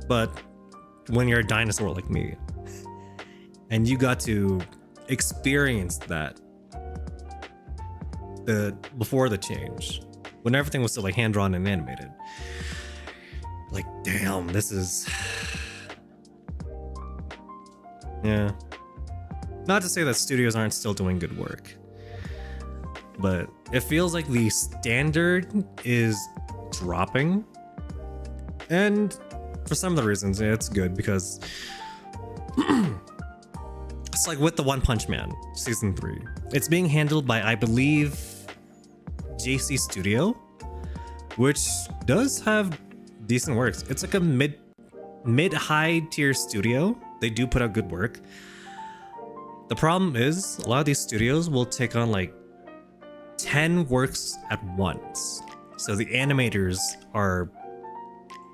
[SPEAKER 1] But when you're a dinosaur like me, and you got to experience that before the change, when everything was still like hand-drawn and animated. Like, damn, this is... Yeah. Not to say that studios aren't still doing good work, but it feels like the standard is dropping. And for some of the reasons, it's good because it's like with the One Punch Man season 3. It's being handled by, I believe, JC Studio, which does have decent works. It's like a mid-high tier studio. They do put out good work. The problem is a lot of these studios will take on like 10 works at once. So the animators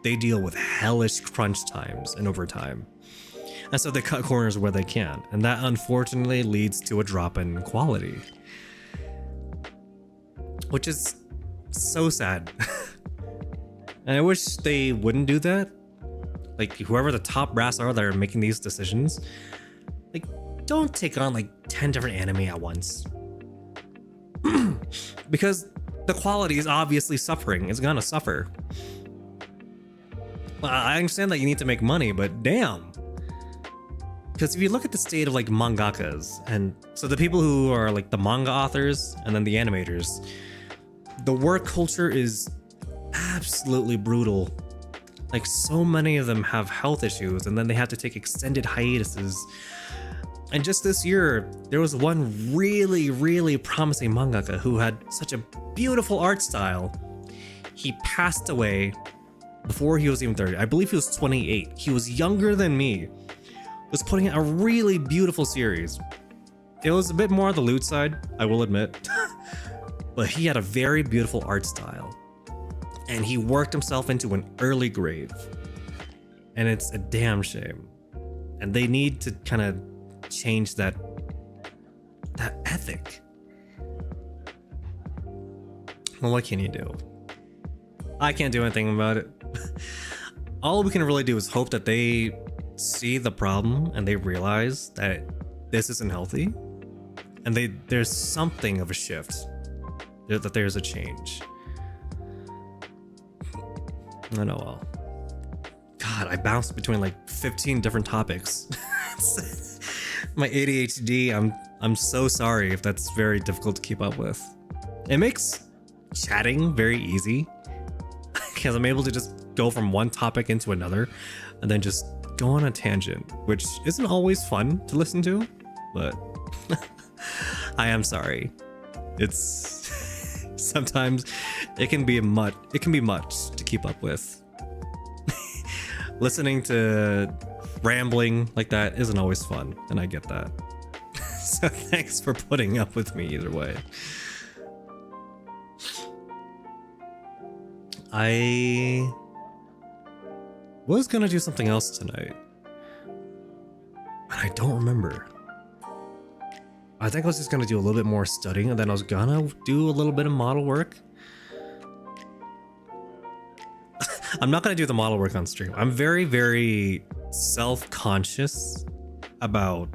[SPEAKER 1] they deal with hellish crunch times and overtime. And so they cut corners where they can. And that unfortunately leads to a drop in quality, which is so sad. And I wish they wouldn't do that. Like, whoever the top brass are that are making these decisions, like, don't take on like 10 different anime at once. Because the quality is obviously suffering. It's gonna suffer. Well, I understand that you need to make money, but damn. Because if you look at the state of like mangakas, and so the people who are like the manga authors and then the animators, the work culture is absolutely brutal. Like, so many of them have health issues and then they have to take extended hiatuses. And just this year, there was one really, really promising mangaka who had such a beautiful art style. He passed away before he was even 30. I believe he was 28. He was younger than me. Was putting out a really beautiful series. It was a bit more on the lewd side, I will admit. But he had a very beautiful art style. And he worked himself into an early grave. And it's a damn shame. And they need to kind of change that ethic. Well, what can you do? I can't do anything about it. All we can really do is hope that they see the problem and they realize that this isn't healthy. And there's something of a shift. That there's a change. I know. Well, God, I bounced between like 15 different topics. My ADHD, I'm so sorry if that's very difficult to keep up with. It makes chatting very easy because I'm able to just go from one topic into another and then just go on a tangent, which isn't always fun to listen to, but I am sorry. It's sometimes it can be much to keep up with. Listening to rambling like that isn't always fun, and I get that. So thanks for putting up with me either way. I was gonna do something else tonight, but I don't remember. I think I was just gonna do a little bit more studying, and then I was gonna do a little bit of model work. I'm not gonna do the model work on stream. I'm very, very self-conscious about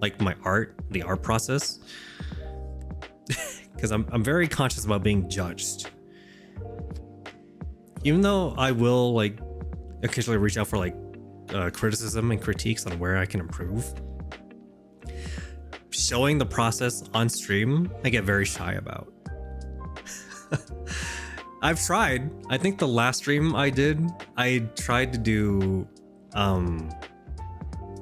[SPEAKER 1] like my art, the art process. Because I'm very conscious about being judged. Even though I will like occasionally reach out for like criticism and critiques on where I can improve, showing the process on stream, I get very shy about. I've tried. I think the last stream I did, I tried to do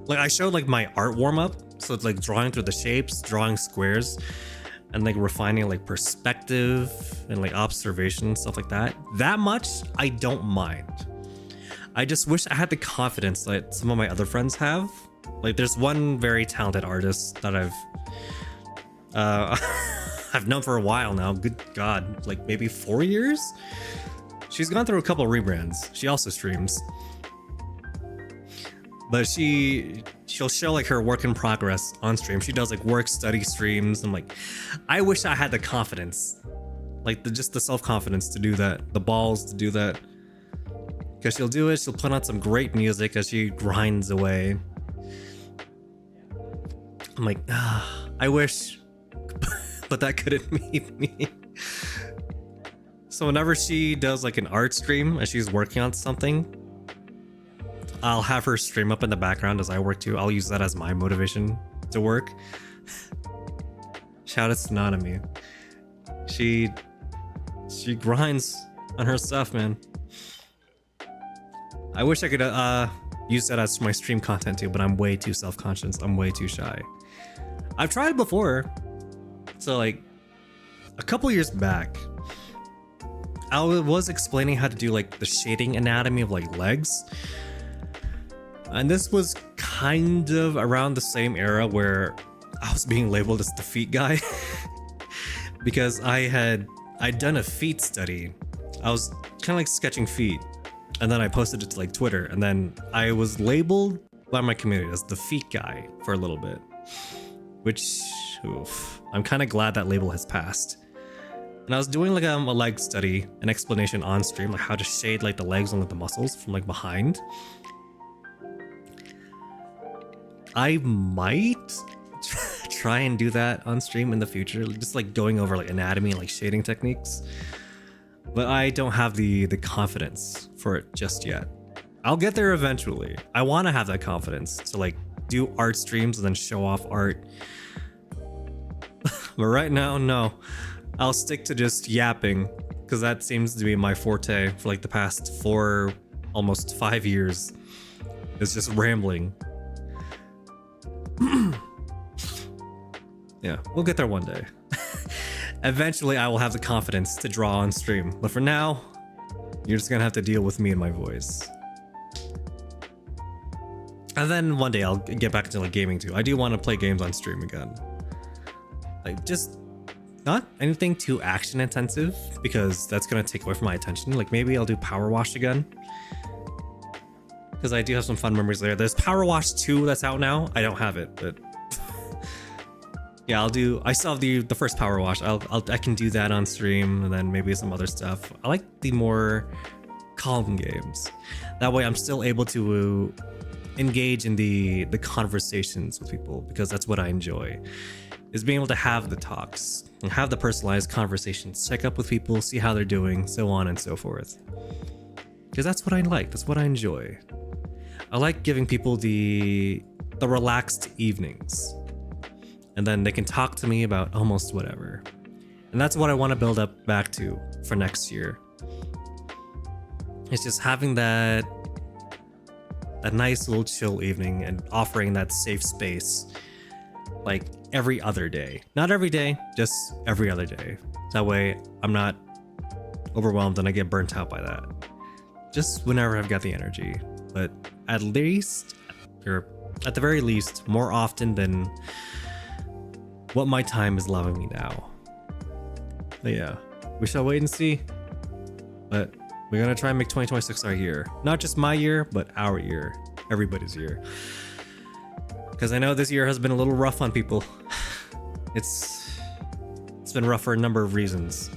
[SPEAKER 1] like I showed like my art warm-up. So it's like drawing through the shapes, drawing squares, and like refining like perspective and like observation, stuff like that. That much I don't mind. I just wish I had the confidence that some of my other friends have. Like there's one very talented artist that I've known for a while now. Good God, like maybe 4 years? She's gone through a couple of rebrands. She also streams. But she'll show like her work in progress on stream. She does like work study streams. I'm like, I wish I had the confidence. Like just the self-confidence to do that. The balls to do that. Because she'll do it, she'll put on some great music as she grinds away. I'm like, I wish, but that couldn't be me. So whenever she does like an art stream and she's working on something, I'll have her stream up in the background as I work too. I'll use that as my motivation to work. Shout out to Nanami. She grinds on her stuff, man. I wish I could use that as my stream content too, but I'm way too self-conscious. I'm way too shy. I've tried it before. So like a couple years back, I was explaining how to do like the shading anatomy of like legs. And this was kind of around the same era where I was being labeled as the feet guy. Because I'd done a feet study. I was kind of like sketching feet. And then I posted it to like Twitter. And then I was labeled by my community as the feet guy for a little bit. Which, oof, I'm kind of glad that label has passed. And I was doing like a leg study, an explanation on stream, like how to shade like the legs and like the muscles from like behind. I might try and do that on stream in the future, just like going over like anatomy and like shading techniques. But I don't have the confidence for it just yet. I'll get there eventually. I want to have that confidence to like do art streams and then show off art. But right now, no. I'll stick to just yapping because that seems to be my forte for like the past 4, almost 5 years. It's just rambling. Yeah, we'll get there one day. Eventually, I will have the confidence to draw on stream. But for now, you're just gonna have to deal with me and my voice. And then one day I'll get back into like gaming too. I do want to play games on stream again. Like just not anything too action intensive because that's gonna take away from my attention. Like maybe I'll do Power Wash again. Because I do have some fun memories there. There's Power Wash 2 that's out now. I don't have it, but yeah, I still have the first Power Wash. I can do that on stream and then maybe some other stuff. I like the more calm games. That way I'm still able to engage in the conversations with people because that's what I enjoy. Is being able to have the talks and have the personalized conversations, check up with people, see how they're doing, so on and so forth. Because that's what I like, that's what I enjoy. I like giving people the relaxed evenings. And then they can talk to me about almost whatever. And that's what I want to build up back to for next year. It's just having that nice little chill evening and offering that safe space like every other day. Not every day, just every other day. That way I'm not overwhelmed and I get burnt out by that. Just whenever I've got the energy. But at least, or at the very least, more often than what my time is allowing me now. But yeah, we shall wait and see. But we're gonna try and make 2026 our year. Not just my year, but our year. Everybody's year. Because I know this year has been a little rough on people. It's been rough for a number of reasons.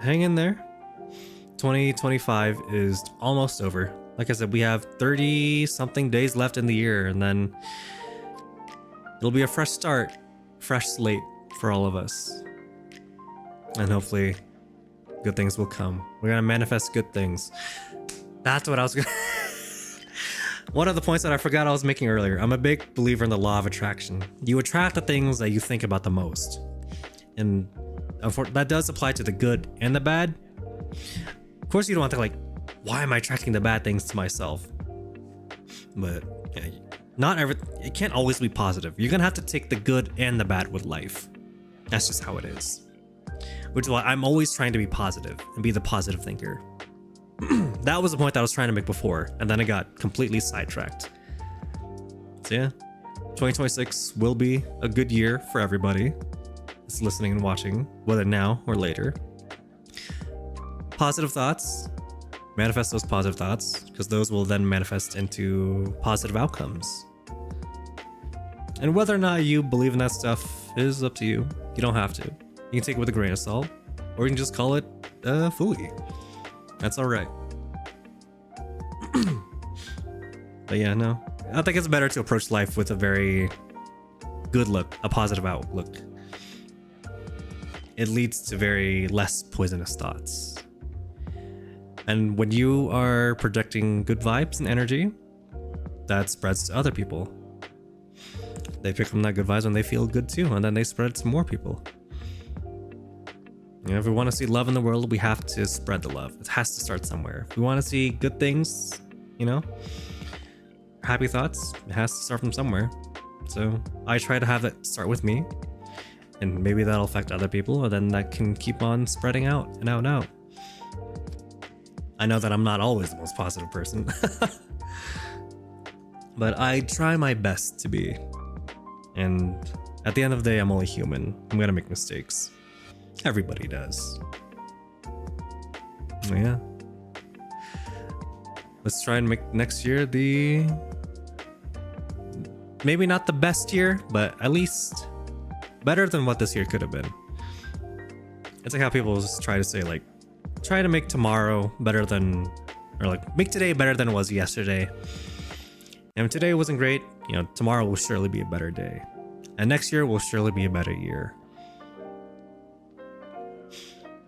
[SPEAKER 1] Hang in there. 2025 is almost over. Like I said, we have 30 something days left in the year, and then it'll be a fresh start, fresh slate for all of us. And hopefully good things will come. We're gonna manifest good things. That's what I was gonna one of the points that I forgot I was making earlier. I'm a big believer in the law of attraction. You attract the things that you think about the most. And that does apply to the good and the bad. Of course, you don't want to like, why am I attracting the bad things to myself? But yeah, not it can't always be positive. You're gonna have to take the good and the bad with life. That's just how it is. Which is why I'm always trying to be positive and be the positive thinker. That was the point that I was trying to make before, and then I got completely sidetracked. So yeah, 2026 will be a good year for everybody that's listening and watching, whether now or later. Positive thoughts, manifest those positive thoughts, because those will then manifest into positive outcomes. And whether or not you believe in that stuff is up to you. You don't have to. You can take it with a grain of salt, or you can just call it fooey. That's all right. But yeah, no, I think it's better to approach life with a very good look, a positive outlook. It leads to very less poisonous thoughts. And when you are projecting good vibes and energy, that spreads to other people. They pick up that good vibes when they feel good too, and then they spread it to more people. You know, if we want to see love in the world, we have to spread the love. It has to start somewhere. If we want to see good things, you know, happy thoughts, it has to start from somewhere. So I try to have it start with me, and maybe that'll affect other people, and then that can keep on spreading out and out and out. I know that I'm not always the most positive person, but I try my best to be. And at the end of the day, I'm only human. I'm gonna make mistakes. Everybody does. Yeah. Let's try and make next year maybe not the best year, but at least better than what this year could have been. It's like how people just try to say like, try to make tomorrow better than, or like make today better than it was yesterday. And if today wasn't great, you know, tomorrow will surely be a better day. And next year will surely be a better year.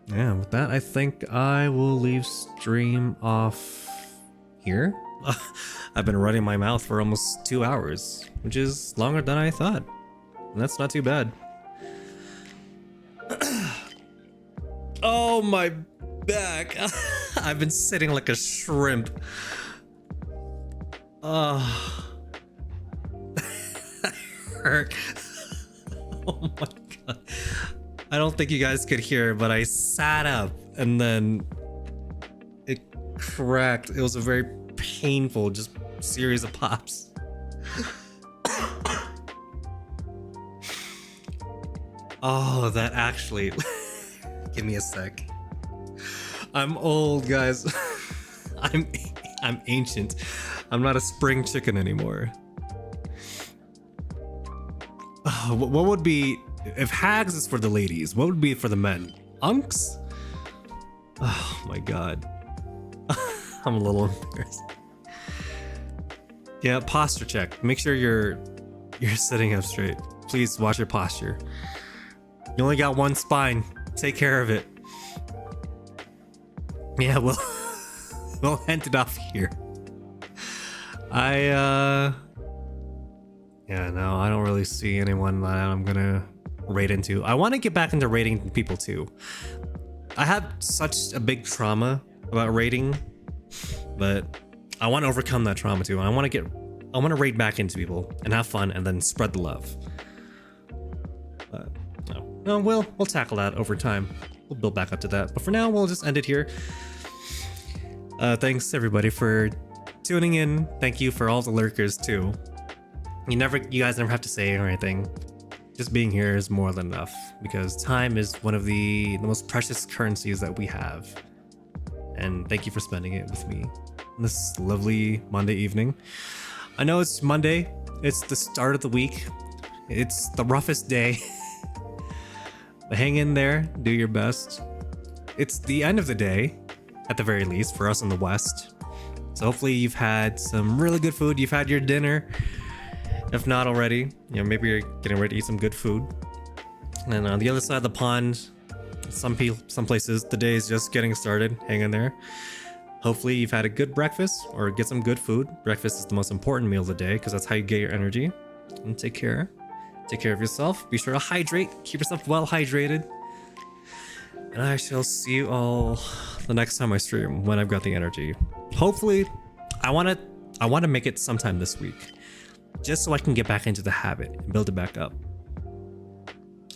[SPEAKER 1] Yeah, with that, I think I will leave stream off here. I've been running my mouth for almost 2 hours, which is longer than I thought. And that's not too bad. Oh, my back. I've been sitting like a shrimp. Oh. That hurt. Oh my god. I don't think you guys could hear, but I sat up and then it cracked. It was a very painful just series of pops. Oh, that actually... Give me a sec. I'm old, guys. I'm ancient. I'm not a spring chicken anymore. What would be... If hags is for the ladies, what would be for the men? Unks? Oh my god. I'm a little embarrassed. Yeah, posture check. Make sure you're sitting up straight. Please watch your posture. You only got one spine. Take care of it. Yeah, we'll end it off here. Yeah, no, I don't really see anyone that I'm gonna rate into. I want to get back into rating people too. I had such a big trauma about rating, but I want to overcome that trauma too. And I want to rate back into people and have fun and then spread the love. But no, we'll tackle that over time. We'll build back up to that. But for now, we'll just end it here. Thanks everybody for tuning in. Thank you for all the lurkers too. You guys never have to say or anything. Just being here is more than enough, because time is one of the most precious currencies that we have. And thank you for spending it with me on this lovely Monday evening. I know it's Monday. It's the start of the week. It's the roughest day. But hang in there. Do your best. It's the end of the day. at the very least, for us in the West. So hopefully you've had some really good food. You've had your dinner. If not already, maybe you're getting ready to eat some good food. And on the other side of the pond, some places, the day is just getting started. Hang in there. Hopefully you've had a good breakfast or get some good food. Breakfast is the most important meal of the day because that's how you get your energy. And take care. Take care of yourself. Be sure to hydrate. Keep yourself well hydrated. And I shall see you all the next time I stream when I've got the energy. Hopefully, I want to make it sometime this week, just so I can get back into the habit and build it back up.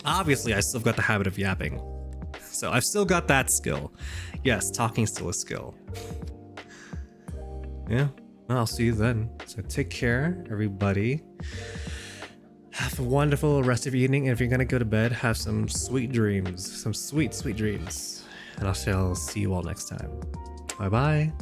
[SPEAKER 1] Obviously, I still got the habit of yapping, so I've still got that skill. Yes, talking's still a skill. Yeah, well, I'll see you then. So take care, everybody. Have a wonderful rest of your evening, and if you're gonna go to bed, have some sweet dreams, some sweet, sweet dreams. And I shall see you all next time. Bye bye.